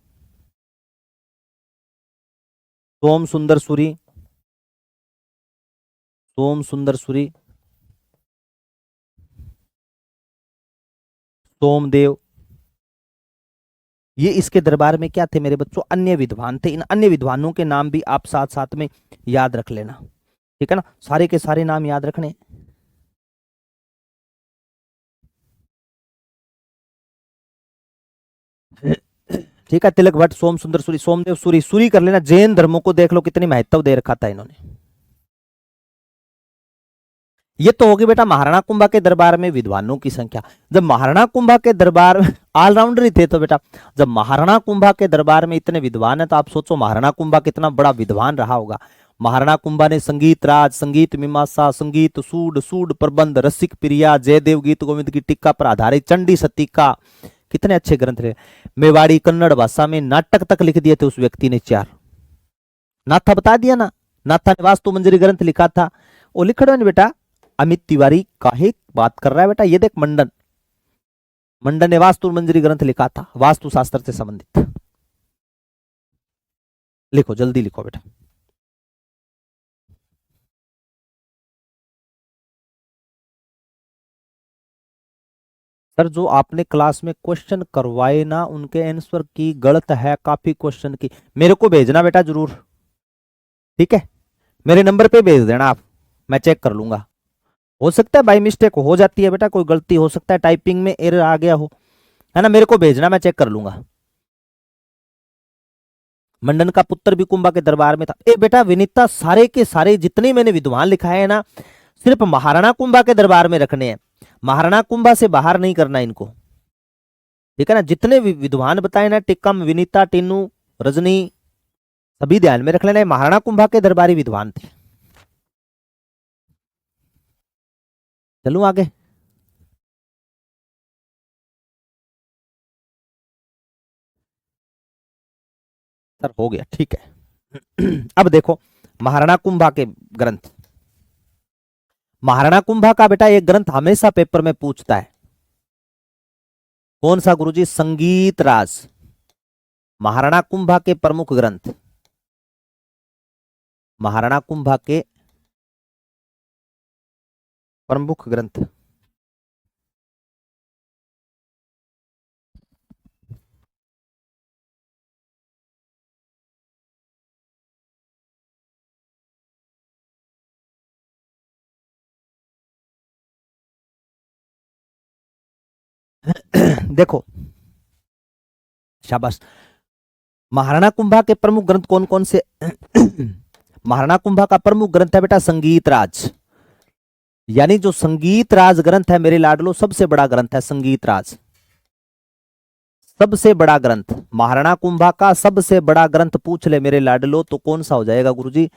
सोम सुंदर सूरी, सोम सुंदर सूरी, सोमदेव, ये इसके दरबार में क्या थे मेरे बच्चों? अन्य विद्वान थे। इन अन्य विद्वानों के नाम भी आप साथ साथ में याद रख लेना, ठीक है ना? सारे के सारे नाम याद रखने। ठीक है, तिलक भट्ट, सोम सुंदर सूरी, सोमदेव सूरी, सूरी कर लेना। जैन धर्मों को देख लो कितनी महत्व दे रखा था इन्होंने। ये तो होगी बेटा महाराणा कुंभा के दरबार में विद्वानों की संख्या। जब महाराणा कुंभा के दरबार में ऑलराउंडर ही थे तो बेटा, जब महाराणा कुंभा के दरबार में इतने विद्वान है तो आप सोचो महाराणा कुंभा कितना बड़ा विद्वान रहा होगा। महाराणा कुंभा ने संगीत राज, संगीत मीमांसा, संगीत सूड, सूड प्रबंध, रसिक प्रिया, जयदेव गीत गोविंद की टीका पर आधारित चंडी सतीका, कितने अच्छे ग्रंथ थे। मेवाड़ी कन्नड़ भाषा में नाटक तक लिख दिए थे उस व्यक्ति ने 4। नाथा बता दिया ना, नाथा ने वास्तु मंजरी ग्रंथ लिखा था। वो लिख रहे बेटा अमित तिवारी काहे बात कर रहा है बेटा? ये देख मंडन, मंडन ने वास्तु मंजरी ग्रंथ लिखा था, वास्तु शास्त्र से संबंधित। लिखो जल्दी लिखो बेटा। सर जो आपने क्लास में क्वेश्चन करवाए ना उनके आंसर की गलत है काफी क्वेश्चन की, मेरे को भेजना बेटा जरूर, ठीक है? मेरे नंबर पे भेज देना आप, मैं चेक कर लूंगा। हो सकता है बाई मिस्टेक हो जाती है बेटा, कोई गलती हो सकता है, टाइपिंग में एरर आ गया हो, है ना? मेरे को भेजना, मैं चेक कर लूंगा। मंडन का पुत्र भी कुंभा के दरबार में था। ए बेटा विनीता, सारे के सारे जितने मैंने विद्वान लिखाए हैं ना, सिर्फ महाराणा कुंभा के दरबार में रखने हैं, महाराणा कुंभा से बाहर नहीं करना इनको, ठीक है ना? जितने विद्वान बताए ना, टिक्कम, विनीता, टिन्नू, रजनी, सभी ध्यान में रख लेना, महाराणा कुंभा के दरबारी विद्वान थे। चलूं आगे। सर हो गया, ठीक है। अब देखो महाराणा कुंभा के ग्रंथ, महाराणा कुंभा का बेटा एक ग्रंथ हमेशा पेपर में पूछता है, कौन सा गुरुजी? संगीत राज, महाराणा कुंभा के प्रमुख ग्रंथ, महाराणा कुंभा के प्रमुख ग्रंथ। देखो शाबाश, महाराणा कुंभा के प्रमुख ग्रंथ कौन कौन से? महाराणा कुंभा का प्रमुख ग्रंथ है बेटा संगीत राज, यानी जो संगीत राज ग्रंथ है मेरे लाडलो, सबसे बड़ा ग्रंथ है संगीत राज, सबसे बड़ा ग्रंथ। महाराणा कुंभा का सबसे बड़ा ग्रंथ पूछ ले मेरे लाडलो तो कौन सा हो जाएगा गुरुजी?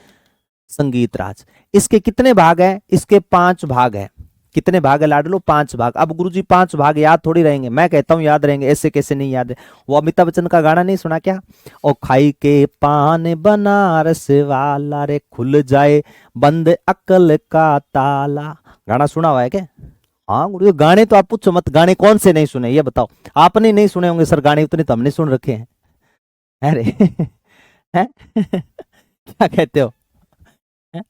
संगीत राज। इसके कितने भाग हैं? इसके 5 भाग हैं। कितने भाग है लाडलो? 5 भाग। अब गुरुजी 5 भाग याद थोड़ी रहेंगे, मैं कहता हूं याद रहेंगे, ऐसे कैसे नहीं याद है? वो अमिताभ बच्चन का गाना नहीं सुना क्या? ओ खाई के पान बनारस वाला रे, खुल जाए बंद अकल का ताला, गाना सुना हुआ है क्या? हाँ गुरु, गाने तो आप पूछो मत, गाने कौन से नहीं सुने ये बताओ? आपने नहीं सुने होंगे सर गाने, उतने तो हमने सुन रखे हैं। अरे हैं? क्या कहते हो? हैं?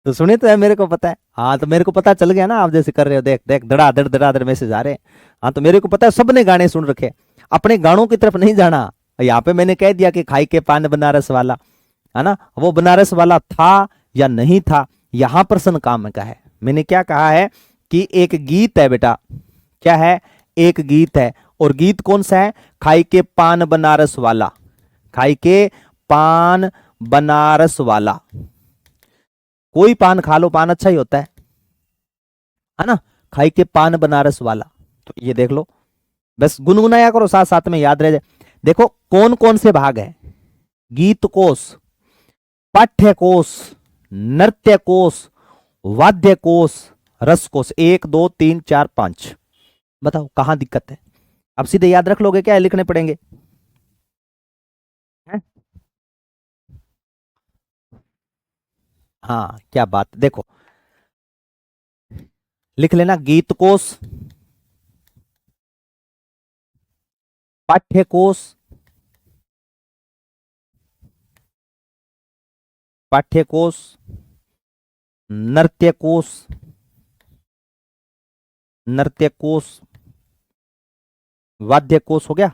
तो सुने तो है, मेरे को पता है। हाँ तो मेरे को पता चल गया ना, आप जैसे कर रहे हो, देख देख धड़ाधड़ मैसेज आ रहे हैं। हाँ तो मेरे को पता है, सबने गाने सुन रखे, अपने गानों की तरफ नहीं जाना। यहाँ पे मैंने कह दिया कि खाई के पान बनारस वाला, है ना? वो बनारस वाला था या नहीं था, यहां प्रश्न काम का है। मैंने क्या कहा है कि एक गीत है बेटा, क्या है? एक गीत है, और गीत कौन सा है? खाई के पान बनारस वाला, खाई के पान बनारस वाला। कोई पान खा लो, पान अच्छा ही होता है ना? खाई के पान बनारस वाला, तो ये देख लो, बस गुनगुनाया करो साथ साथ में, याद रह जाए। देखो कौन कौन से भाग है, गीत कोश, पाठ्य कोश, नृत्य कोश, वाद्य कोश, रस कोश, 1 2 3 4 5। बताओ कहां दिक्कत है? अब सीधे याद रख लोगे क्या, लिखने पड़ेंगे? हैं? हाँ क्या बात, देखो लिख लेना, गीत कोश, पाठ्य कोश, पाठ्य कोश, नृत्य कोश, नृत्य कोश, वाद्य कोश हो गया,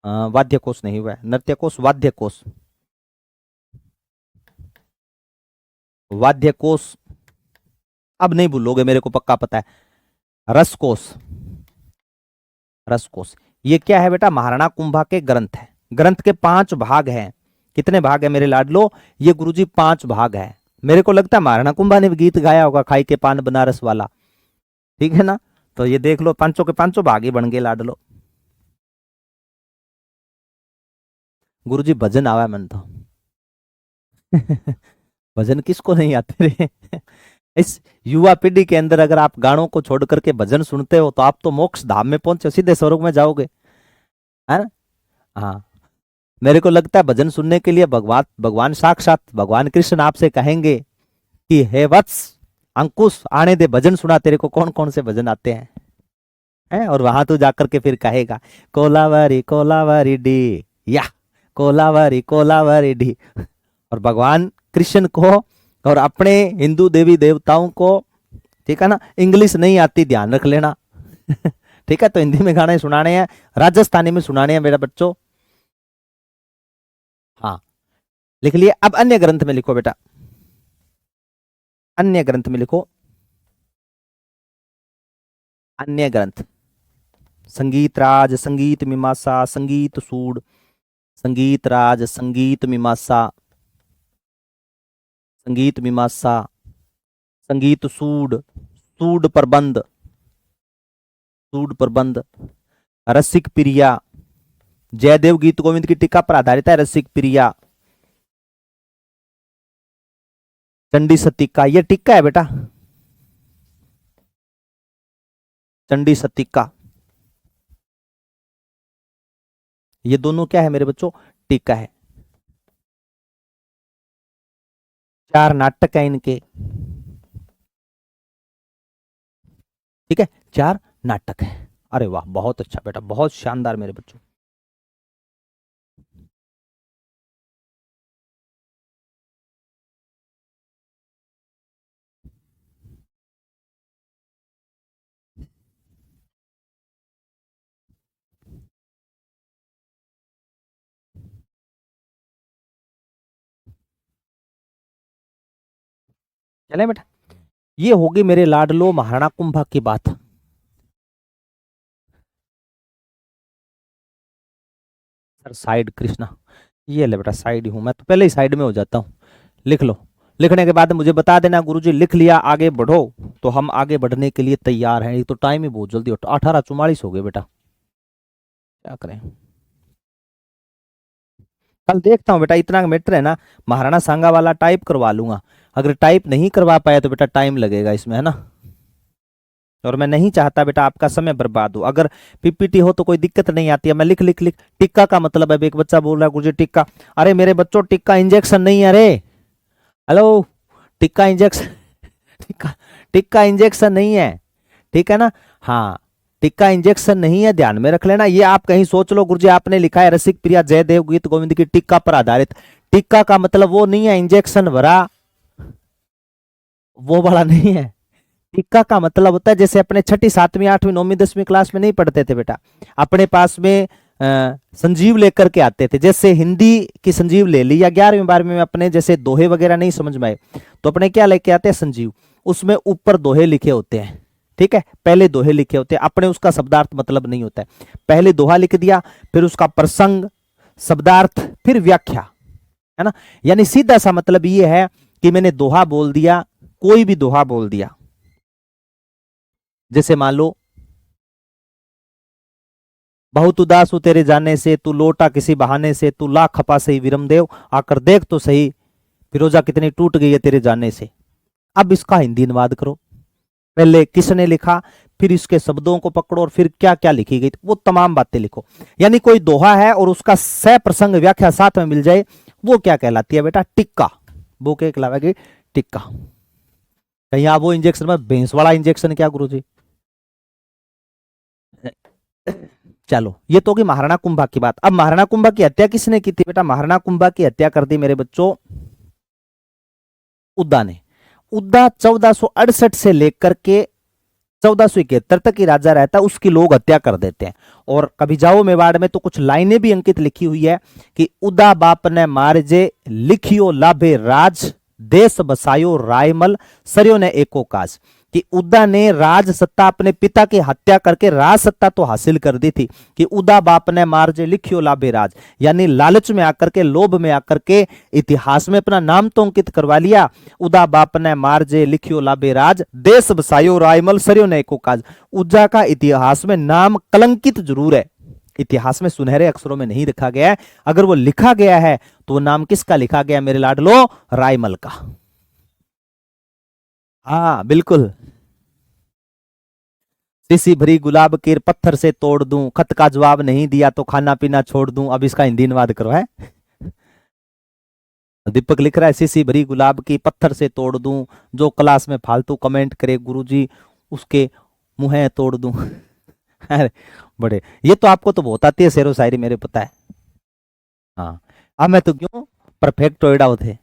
वाद्य कोश नहीं हुआ है, नृत्य कोश, वाद्य कोश, वाद्य कोश, अब नहीं भूलोगे मेरे को पक्का पता है, रस कोश, रस कोश। ये क्या है बेटा, महाराणा कुंभा के ग्रंथ है, ग्रंथ के 5 भाग हैं। कितने भाग है मेरे लाडलो? ये गुरुजी 5 भाग है। मेरे को लगता है महाराणा कुंभा ने भी गीत गाया होगा, खाई के पान बनारस वाला, ठीक है ना? तो ये देख लो, पांचों के पांचों भाग ही बन गए लाडलो। गुरुजी भजन आवा है मन तो भजन किसको नहीं आते रे इस युवा पीढ़ी के अंदर अगर आप गानों को छोड़ करके भजन सुनते हो तो आप तो मोक्ष धाम में पहुंचे, सीधे स्वर्ग में जाओगे, है ना? हाँ, मेरे को लगता है भजन सुनने के लिए भगवान भगवान साक्षात भगवान कृष्ण आपसे कहेंगे कि हे वत्स अंकुश आने दे, भजन सुना, तेरे को कौन कौन से भजन आते हैं, हैं? और वहां तू जाकर के फिर कहेगा कोलावारी डी, या कोलावारी डी। और भगवान कृष्ण को और अपने हिंदू देवी देवताओं को, ठीक है ना, इंग्लिश नहीं आती, ध्यान रख लेना ठीक है? तो हिंदी में गाने सुनाने हैं, राजस्थानी में सुनाने हैं मेरा बच्चों। हाँ लिख लिए। अब अन्य ग्रंथ में लिखो बेटा, अन्य ग्रंथ में लिखो, अन्य ग्रंथ, संगीत राज, संगीत मीमांसा, संगीत सूड, संगीत राज, संगीत मीमांसा, संगीत मीमांसा, संगीत सूड, सूड प्रबंध, सूड प्रबंध, रसिक प्रिया, जयदेव गीत गोविंद की टीका पर आधारित है रसिक प्रिया, चंडी सतिका, ये टीका है बेटा, चंडी सतिका, ये दोनों क्या है मेरे बच्चों, टीका है। 4 नाटक है इनके, ठीक है, 4 नाटक है। अरे वाह, बहुत अच्छा बेटा, बहुत शानदार मेरे बच्चों। चले बेटा, ये होगी मेरे लाडलो महाराणा कुंभा की बात। सर साइड कृष्णा, ये ले बेटा साइड ही हूं मैं तो, पहले ही साइड में हो जाता हूँ। लिख लो, लिखने के बाद मुझे बता देना गुरुजी लिख लिया, आगे बढ़ो, तो हम आगे बढ़ने के लिए तैयार हैं। ये तो टाइम ही बहुत जल्दी 18:44 हो गए बेटा, क्या करें? कल देखता हूँ बेटा, इतना मैटर है ना, महाराणा सांगा वाला टाइप करवा लूंगा। अगर टाइप नहीं करवा पाया तो बेटा टाइम लगेगा इसमें, है ना? और मैं नहीं चाहता बेटा आपका समय बर्बाद हो। अगर पीपीटी हो तो कोई दिक्कत नहीं आती है, मैं लिख लिख लिख। टिक्का का मतलब है, एक बच्चा बोल रहा है गुरुजी टिक्का, अरे मेरे बच्चों टिक्का इंजेक्शन नहीं है रे, hello, tikka injection tikka tikka injection नहीं है, ठीक है ना? हाँ, टिक्का इंजेक्शन नहीं है, ध्यान में रख लेना। ये आप कहीं सोच लो गुरुजी आपने लिखा है रसिक प्रिया जयदेव गीत गोविंद की टिक्का पर आधारित, टिक्का का मतलब वो नहीं है इंजेक्शन भरा, वो वाला नहीं है। टिक्का का मतलब होता है जैसे अपने 6ठी 7वीं 8वीं 9वीं 10वीं क्लास में नहीं पढ़ते थे बेटा, अपने पास में संजीव लेकर के आते थे। जैसे हिंदी की संजीव ले ली, या 11वीं 12वीं में अपने जैसे दोहे वगैरह नहीं समझ में आए तो अपने क्या लेके आते हैं, संजीव, उसमें ऊपर दोहे लिखे होते हैं, ठीक है? पहले दोहे लिखे होते हैं, अपने उसका शब्दार्थ मतलब नहीं होता है, पहले दोहा लिख दिया, फिर उसका प्रसंग, शब्दार्थ, फिर व्याख्या, है ना? यानी सीधा सा मतलब ये है कि मैंने दोहा बोल दिया, कोई भी दोहा बोल दिया, जैसे मान लो बहुत उदास हूं तेरे जाने से, तू लौटा किसी बहाने से, तू ला खपा सही विरमदेव, आकर देख तो सही फिरोजा कितनी टूट गई है तेरे जाने से। अब इसका हिंदी अनुवाद करो। पहले किसने लिखा, फिर इसके शब्दों को पकड़ो और फिर क्या क्या लिखी गई वो तमाम बातें लिखो। यानी कोई दोहा है और उसका सह प्रसंग व्याख्या साथ में मिल जाए, वो क्या कहलाती है बेटा, टिक्का। वो क्या कहलाएगी, टिक्का। कहीं आप वो इंजेक्शन में भैंस वाला इंजेक्शन क्या गुरु जी। चलो ये तो होगी महाराणा कुंभा की बात। अब महाराणा कुंभा की हत्या किसने की थी बेटा, महाराणा कुंभा की हत्या कर दी मेरे बच्चों उद्दा ने। उद्दा 1468 से लेकर के 1471 तक ही राजा रहता, उसकी लोग हत्या कर देते हैं। और कभी जाओ मेवाड़ में तो कुछ लाइनें भी अंकित लिखी हुई है कि उदा बाप ने मारजे लिखियो लाभे राज, देश बसायो रायमल सरयो ने एको काज। कि उदा ने राज सत्ता अपने पिता की हत्या करके राज सत्ता तो हासिल कर दी थी कि उदा बाप ने मारजे लिखियो लाभे राज, यानी लालच में आकर के, लोभ में आकर के इतिहास में अपना नाम तो अंकित करवा लिया। उदा बाप ने मारजे लिखियो लाभे राज, देश बसायो रायमल सरयो ने एको काज। उज्जा का इतिहास में नाम कलंकित जरूर है, इतिहास में सुनहरे अक्षरों में नहीं लिखा गया है। अगर वो लिखा गया है तो वो नाम किसका लिखा गया मेरे लाडलो, रायमल का। हाँ बिल्कुल। शीशी भरी गुलाब कीर पत्थर से तोड़ दूं, खत का जवाब नहीं दिया तो खाना पीना छोड़ दूं। अब इसका हिंदी अनुवाद करो है। दीपक लिख रहा है शीशी भरी गुलाब की पत्थर से तोड़ दूं, जो क्लास में फालतू कमेंट करे गुरुजी उसके मुंह तोड़ दूं। अरे बड़े, ये तो आपको तो बहुत आती है शेरो शायरी मेरे, पता है। हाँ अब मैं तो क्यों परफेक्ट टोयडा होते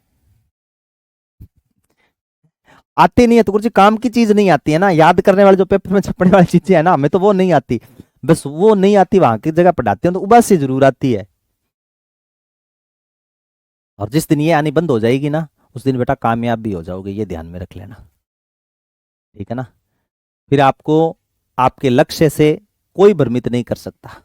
आती नहीं है तो गुरुजी काम की चीज नहीं आती है ना, याद करने वाले जो पेपर में छपने वाली चीजें है ना, हमें तो वो नहीं आती। बस वो नहीं आती, वहां की जगह पढ़ाते हैं तो उबास से जरूर आती है। और जिस दिन ये आनी बंद हो जाएगी ना, उस दिन बेटा कामयाब भी हो जाओगे, ये ध्यान में रख लेना, ठीक है ना। फिर आपको आपके लक्ष्य से कोई भ्रमित नहीं कर सकता।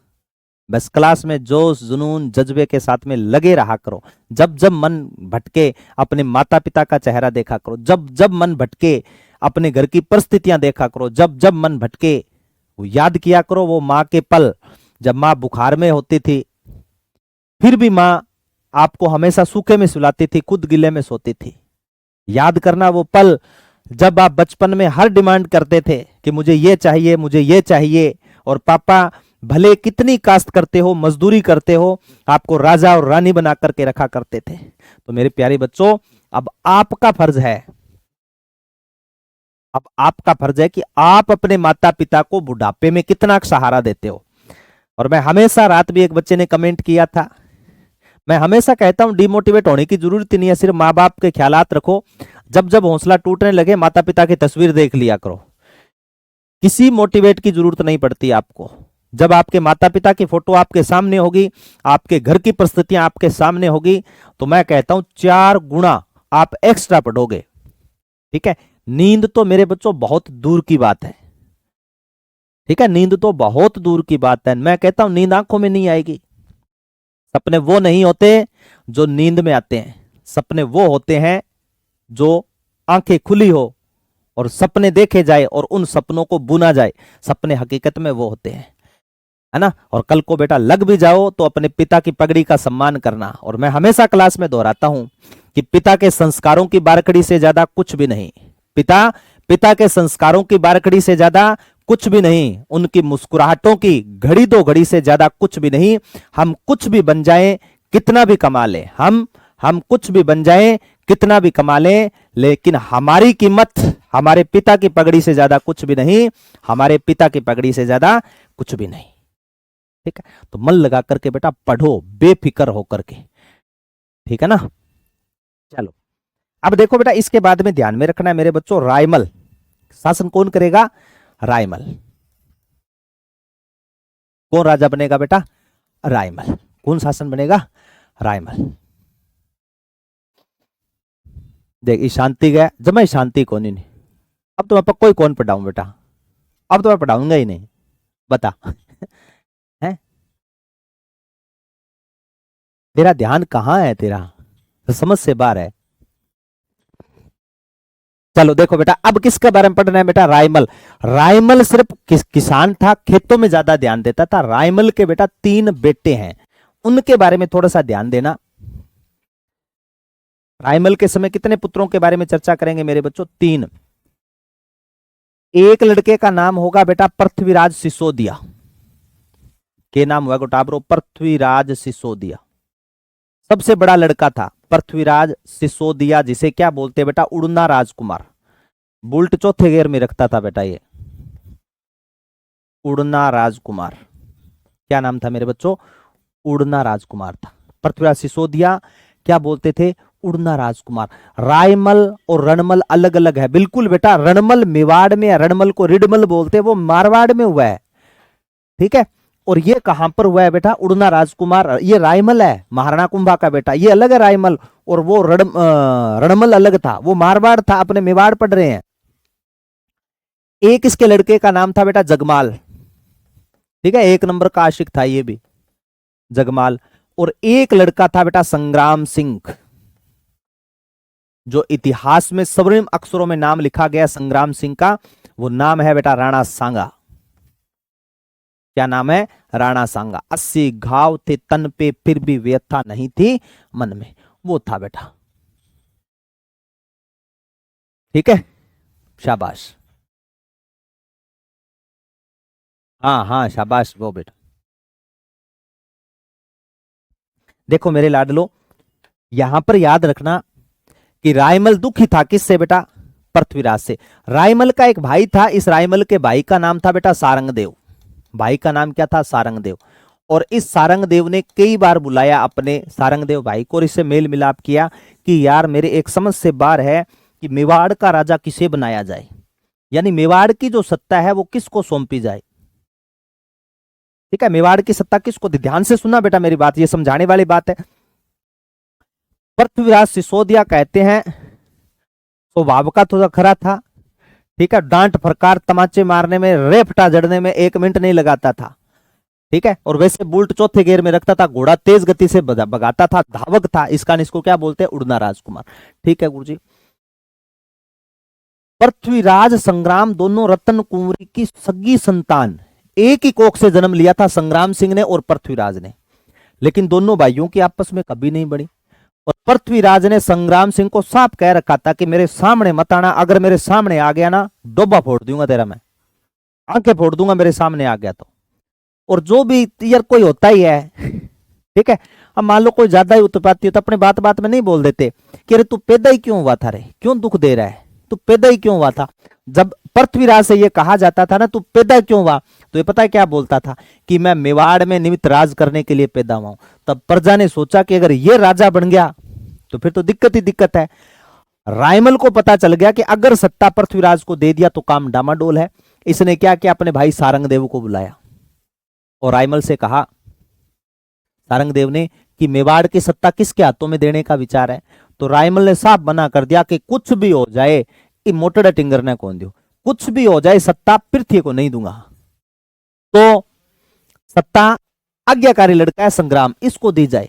बस क्लास में जोश जुनून जज्बे के साथ में लगे रहा करो। जब जब मन भटके अपने माता पिता का चेहरा देखा करो, जब जब मन भटके अपने घर की परिस्थितियां देखा करो, जब जब मन भटके वो याद किया करो वो माँ के पल, जब माँ बुखार में होती थी फिर भी माँ आपको हमेशा सूखे में सुलाती थी, खुद गिले में सोती थी। याद करना वो पल जब आप बचपन में हर डिमांड करते थे कि मुझे ये चाहिए, मुझे ये चाहिए, और पापा भले कितनी काश्त करते हो, मजदूरी करते हो, आपको राजा और रानी बना करके रखा करते थे। तो मेरे प्यारे बच्चों, अब आपका फर्ज है, अब आपका फर्ज है कि आप अपने माता पिता को बुढ़ापे में कितना सहारा देते हो। और मैं हमेशा, रात भी एक बच्चे ने कमेंट किया था, मैं हमेशा कहता हूं डिमोटिवेट होने की जरूरत ही नहीं है, सिर्फ माँ बाप के ख्यालात रखो। जब जब हौसला टूटने लगे माता पिता की तस्वीर देख लिया करो, किसी मोटिवेट की जरूरत नहीं पड़ती आपको। जब आपके माता पिता की फोटो आपके सामने होगी, आपके घर की परिस्थितियां आपके सामने होगी, तो मैं कहता हूं 4 गुना आप एक्स्ट्रा पढ़ोगे, ठीक है। नींद तो मेरे बच्चों बहुत दूर की बात है, ठीक है, नींद तो बहुत दूर की बात है। मैं कहता हूं नींद आंखों में नहीं आएगी। सपने वो नहीं होते जो नींद में आते हैं, सपने वो होते हैं जो आंखें खुली हो और सपने देखे जाए और उन सपनों को बुना जाए। सपने हकीकत में वो होते हैं, है ना। और कल को बेटा लग भी जाओ तो अपने पिता की पगड़ी का सम्मान करना। और मैं हमेशा क्लास में दोहराता हूं कि पिता के संस्कारों की बारकड़ी से ज्यादा कुछ भी नहीं, पिता के संस्कारों की बारकड़ी से ज्यादा कुछ भी नहीं, उनकी मुस्कुराहटों की घड़ी दो घड़ी से ज्यादा कुछ भी नहीं। हम कुछ भी बन जाएं, कितना भी कमा लें, हम कुछ भी बन जाएं, कितना भी कमा लें, लेकिन हमारी कीमत हमारे पिता की पगड़ी से ज्यादा कुछ भी नहीं, हमारे पिता की पगड़ी से ज्यादा कुछ भी नहीं, ठीक है। तो मन लगा करके बेटा पढ़ो, बेफिक्र होकर के, ठीक है ना। चलो अब देखो बेटा, इसके बाद में ध्यान में रखना है मेरे बच्चों, रायमल शासन कौन करेगा, रायमल। कौन राजा बनेगा बेटा, रायमल। कौन शासन बनेगा, रायमल। देख शांति गया, जब मैं शांति कौन ही नहीं। अब तो मैं पक्को ही कौन पढ़ाऊं बेटा, अब तो मैं पढ़ाऊंगा ही नहीं, बता। है तेरा ध्यान कहाँ है, तेरा तो समझ से बाहर है। चलो देखो बेटा, अब किसके बारे में पढ़ना है बेटा? रायमल। रायमल सिर्फ किसान था, खेतों में ज्यादा ध्यान देता था। रायमल के बेटा 3 बेटे हैं, उनके बारे में थोड़ा सा ध्यान देना। रायमल के समय कितने पुत्रों के बारे में चर्चा करेंगे मेरे बच्चों? 3। एक लड़के का नाम होगा बेटा पृथ्वीराज सिसोदिया। के नाम हुआ गोटाबरो? पृथ्वीराज सिसोदिया। सबसे बड़ा लड़का था पृथ्वीराज सिसोदिया, जिसे क्या बोलते हैं बेटा? उड़ना राजकुमार। बुल्ट चौथे गियर में रखता था बेटा ये, उड़ना राजकुमार। क्या नाम था मेरे बच्चों? उड़ना राजकुमार था। पृथ्वीराज सिसोदिया क्या बोलते थे? उड़ना राजकुमार। रायमल और रणमल अलग अलग है बिल्कुल बेटा। रणमल मेवाड़ में है, रणमल को रिडमल बोलते हैं, वो मारवाड़ में हुआ है, ठीक है। और ये कहां पर हुआ है बेटा? उड़ना राजकुमार। ये रायमल है, महाराणा कुंभा का बेटा, ये अलग है रायमल, और वो रणमल अलग था, वो मारवाड़ था, अपने मेवाड़ पढ़ रहे हैं। एक इसके लड़के का नाम था बेटा जगमाल, ठीक है, 1 नंबर का आशिक था ये भी, जगमाल। और एक लड़का था बेटा संग्राम सिंह, जो इतिहास में स्वर्णिम अक्षरों में नाम लिखा गया संग्राम सिंह का, वो नाम है बेटा राणा सांगा। क्या नाम है? राणा सांगा। 80 घाव थे तन पे फिर भी व्यथा नहीं थी मन में, वो था बेटा, ठीक है, शाबाश। हाँ हाँ शाबाश, वो बेटा। देखो मेरे लाडलो, यहां पर याद रखना कि रायमल दुखी था किससे बेटा? पृथ्वीराज से। रायमल का एक भाई था, इस रायमल के भाई का नाम था बेटा सारंगदेव। भाई का नाम क्या था? सारंगदेव। और इस सारंगदेव ने कई बार बुलाया अपने सारंगदेव भाई को और इससे मेल मिलाप किया कि यार मेरे एक समझ से बाहर है कि मेवाड़ का राजा किसे बनाया जाए, यानी मेवाड़ की जो सत्ता है वो किसको सौंपी जाए, ठीक है। मेवाड़ की सत्ता किसको? ध्यान से सुनना बेटा मेरी बात, ये समझाने वाली बात है। पृथ्वीराज सिसोदिया कहते हैं स्वभाव का थोड़ा खरा था, ठीक है, डांट फरकार तमाचे मारने में, रेपटा जड़ने में 1 मिनट नहीं लगाता था, ठीक है। और वैसे बुल्ट चौथे गियर में रखता था, घोड़ा तेज गति से भगाता था, धावक था, इस कारण इसको क्या बोलते हैं? उड़ना राजकुमार, ठीक है गुरुजी। पृथ्वीराज संग्राम दोनों रतन कुंवरी की सगी संतान, एक ही कोख से जन्म लिया था संग्राम सिंह ने और पृथ्वीराज ने, लेकिन दोनों भाइयों की आपस में कभी नहीं बनी। और पृथ्वीराज ने संग्राम सिंह को साफ कह रखा था कि मेरे सामने मत आना, अगर मेरे सामने आ गया ना डोबा फोड़ दूंगा तेरा, मैं आंखें फोड़ दूंगा मेरे सामने आ गया तो। और जो भी यार कोई होता ही है, ठीक है, अब मान लो कोई ज्यादा ही उत्पाती हो तो अपने बात बात में नहीं बोल देते कि अरे तू पैदा ही क्यों हुआ था रे, क्यों दुख दे रहा है, तू पैदा ही क्यों हुआ था। जब पृथ्वीराज से ये कहा जाता था ना तू पैदा क्यों हुआ, तो ये पता है क्या बोलता था कि मैं मेवाड़ में निमित्त राज करने के लिए पैदा हुआ हूं। तब प्रजा ने सोचा कि अगर ये राजा बन गया तो फिर तो दिक्कत ही दिक्कत है। रायमल को पता चल गया कि अगर सत्ता पृथ्वीराज को दे दिया तो काम डामाडोल है। इसने क्या किया, अपने भाई सारंगदेव को बुलाया और रायमल से कहा, सारंगदेव ने, कि मेवाड़ की सत्ता किसके हाथों में देने का विचार है। तो रायमल ने साफ मना कर दिया कि कुछ भी हो जाए मोटड़ा टिंगर ने कौन दो, कुछ भी हो जाए सत्ता पृथ्वी को नहीं दूंगा। तो सत्ता आज्ञाकारी लड़का है संग्राम, इसको दी जाए।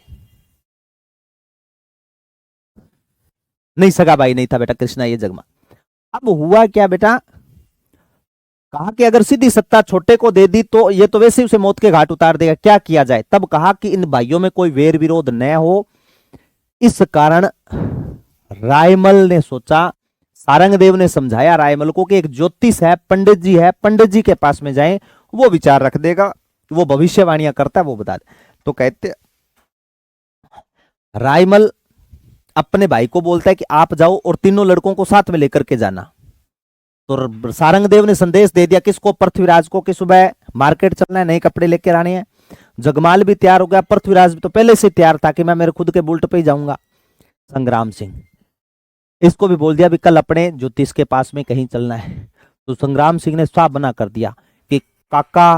नहीं सगा भाई नहीं था बेटा कृष्णा ये जगमा। अब हुआ क्या बेटा, कहा कि अगर सीधी सत्ता छोटे को दे दी तो ये तो वैसे ही उसे मौत के घाट उतार देगा, क्या किया जाए। तब कहा कि इन भाइयों में कोई वेर विरोध न हो। इस कारण रायमल ने सोचा, सारंगदेव ने समझाया रायमल को कि एक ज्योतिष है, पंडित जी है, पंडित जी के पास में जाएं, वो विचार रख देगा, वो भविष्यवाणियां करता है, वो बता दे। तो कहते रायमल अपने भाई को बोलता है कि आप जाओ और तीनों लड़कों को साथ में लेकर के जाना। तो सारंगदेव ने संदेश दे दिया किसको, पृथ्वीराज को, कि सुबह मार्केट चलना है, नए कपड़े लेकर आने हैं। जगमाल भी तैयार हो गया, पृथ्वीराज भी तो पहले से तैयार था कि मैं मेरे खुद के बुल्ट पे ही जाऊंगा। संग्राम सिंह इसको भी बोल दिया भी कल अपने ज्योतिष के पास में कहीं चलना है। तो संग्राम सिंह ने साफ मना कर दिया कि काका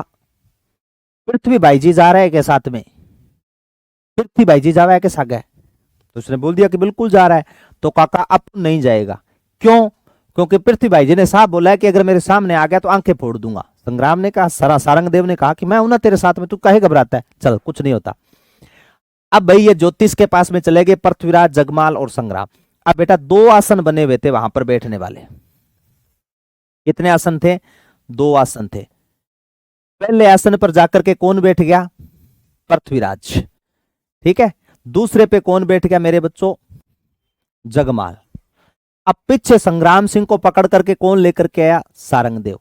पृथ्वी भाई जी जा रहे हैं के साथ में, पृथ्वी भाई जी जा रहा है के साथ गए। तो उसने बोल दिया कि बिल्कुल जा रहा है। तो काका अब नहीं जाएगा, क्यों, क्योंकि पृथ्वी भाई जी ने साफ बोला है कि अगर मेरे सामने आ गया तो आंखें फोड़ दूंगा। संग्राम ने कहा, सारंगदेव ने कहा कि मैं हूं ना तेरे साथ में, तू काहे घबराता है, चल कुछ नहीं होता। अब भाई ये ज्योतिष के पास में चले गए पृथ्वीराज, जगमाल और संग्राम। अब बेटा 2 आसन बने हुए थे वहां पर बैठने वाले, कितने आसन थे? 2 आसन थे। पहले आसन पर जाकर के कौन बैठ गया? पृथ्वीराज। ठीक है, दूसरे पे कौन बैठ गया मेरे बच्चों? जगमाल। अब पीछे संग्राम सिंह को पकड़ करके कौन लेकर के आया? सारंगदेव।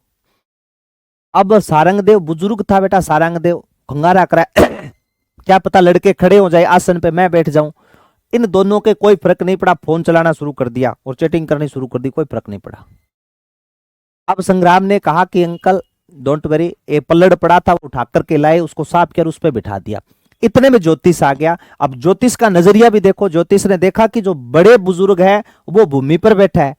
अब सारंगदेव बुजुर्ग था बेटा, सारंगदेव खंगारा करा क्या पता लड़के खड़े हो जाए आसन पे, मैं बैठ जाऊं। इन दोनों के कोई फर्क नहीं पड़ा, फोन चलाना शुरू कर दिया और चैटिंग करनी शुरू कर दी, कोई फर्क नहीं पड़ा। अब संग्राम ने कहा कि अंकल डोंट वरी, ये पल्लड़ पड़ा था, उठा करके लाए, उसको साफ कर उस पर बिठा दिया। इतने में ज्योतिष आ गया। अब ज्योतिष का नजरिया भी देखो, ज्योतिष ने देखा कि जो बड़े बुजुर्ग है वो भूमि पर बैठा है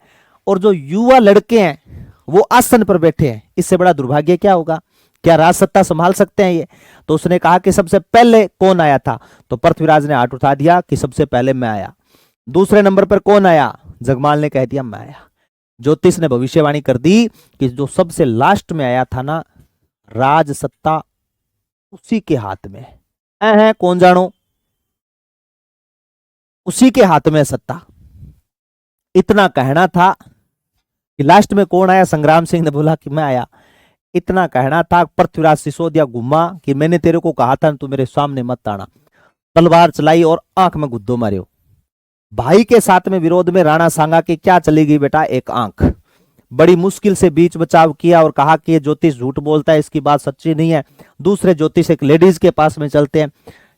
और जो युवा लड़के हैं वो आसन पर बैठे हैं। इससे बड़ा दुर्भाग्य क्या होगा? क्या राज सत्ता संभाल सकते हैं ये? तो उसने कहा कि सबसे पहले कौन आया था? तो पृथ्वीराज ने हाथ उठा दिया कि सबसे पहले मैं आया। दूसरे नंबर पर कौन आया? जगमाल ने कह दिया मैं आया। ज्योतिष ने भविष्यवाणी कर दी कि जो सबसे लास्ट में आया था ना, राज सत्ता उसी के हाथ में है। कौन जानो? उसी के हाथ में सत्ता। इतना कहना था कि लास्ट में कौन आया? संग्राम सिंह ने बोला कि मैं आया। इतना कहना था, पृथ्वीराज सिसोदिया घुमा कि मैंने तेरे को कहा था तू मेरे सामने मत आना। तलवार चलाई और आंख में गुद्दो मारियो। भाई के साथ में विरोध में राणा सांगा की क्या चली गई बेटा? एक आंख। बड़ी मुश्किल से बीच बचाव किया और कहा कि ये ज्योतिष झूठ बोलता है, इसकी बात सच्ची नहीं है। दूसरे ज्योतिष एक लेडीज के पास में चलते हैं।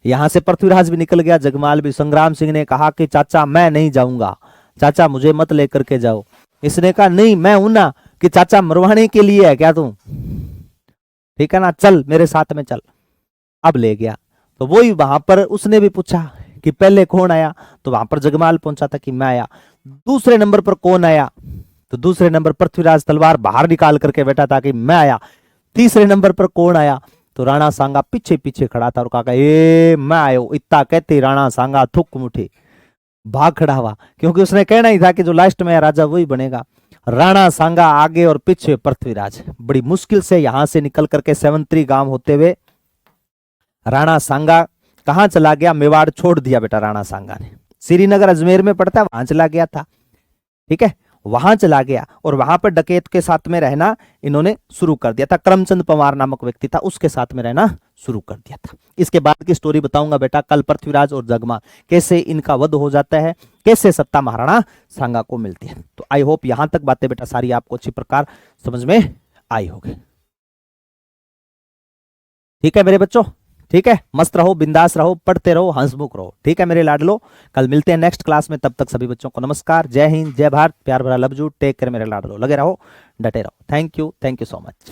यहां से पृथ्वीराज भी निकल गया, जगमाल भी। संग्राम सिंह ने कहा कि चाचा मैं नहीं जाऊंगा, चाचा मुझे मत लेकर के जाओ। इसने कहा नहीं, मैं हूं ना, कि चाचा मरवाने के लिए है क्या तू? ठीक है ना, चल मेरे साथ में चल। अब ले गया। तो वही वहां पर उसने भी पूछा कि पहले कौन आया? तो वहां पर जगमाल पहुंचा था कि मैं आया। दूसरे नंबर पर कौन आया? तो दूसरे नंबर पृथ्वीराज तलवार बाहर निकाल करके बैठा था कि मैं आया। तीसरे नंबर पर कौन आया? तो राणा सांगा पीछे पीछे खड़ा था और कहा ए मैं आयो। इतना कहते राणा सांगा थुक मुठी भाग खड़ा हुआ, क्योंकि उसने कहना ही था कि जो लास्ट में राजा वही बनेगा। राणा सांगा आगे और पीछे पृथ्वीराज। बड़ी मुश्किल से यहां से निकल करके 73 गांव होते हुए राणा सांगा कहां चला गया? मेवाड़ छोड़ दिया बेटा राणा सांगा ने। श्रीनगर अजमेर में पड़ता है, वहां चला गया था। ठीक है, वहां चला गया और वहां पर डकैत के साथ में रहना इन्होंने शुरू कर दिया था। करमचंद पवार नामक व्यक्ति था, उसके साथ में रहना शुरू कर दिया था। इसके बाद की स्टोरी बताऊंगा बेटा कल, पृथ्वीराज और जगमाल कैसे इनका वध हो जाता है, कैसे सत्ता महाराणा सांगा को मिलती है। तो आई होप यहां तक बातें बेटा सारी आपको अच्छी प्रकार समझ में आई होगी। ठीक है मेरे बच्चों, ठीक है, मस्त रहो, बिंदास रहो, पढ़ते रहो, हंसमुख रहो। ठीक है मेरे लाडलो, कल मिलते हैं नेक्स्ट क्लास में। तब तक सभी बच्चों को नमस्कार, जय हिंद, जय भारत, प्यार भरा लव यू, टेक केयर मेरे लाडलो। लगे रहो, डटे रहो। Thank you so much.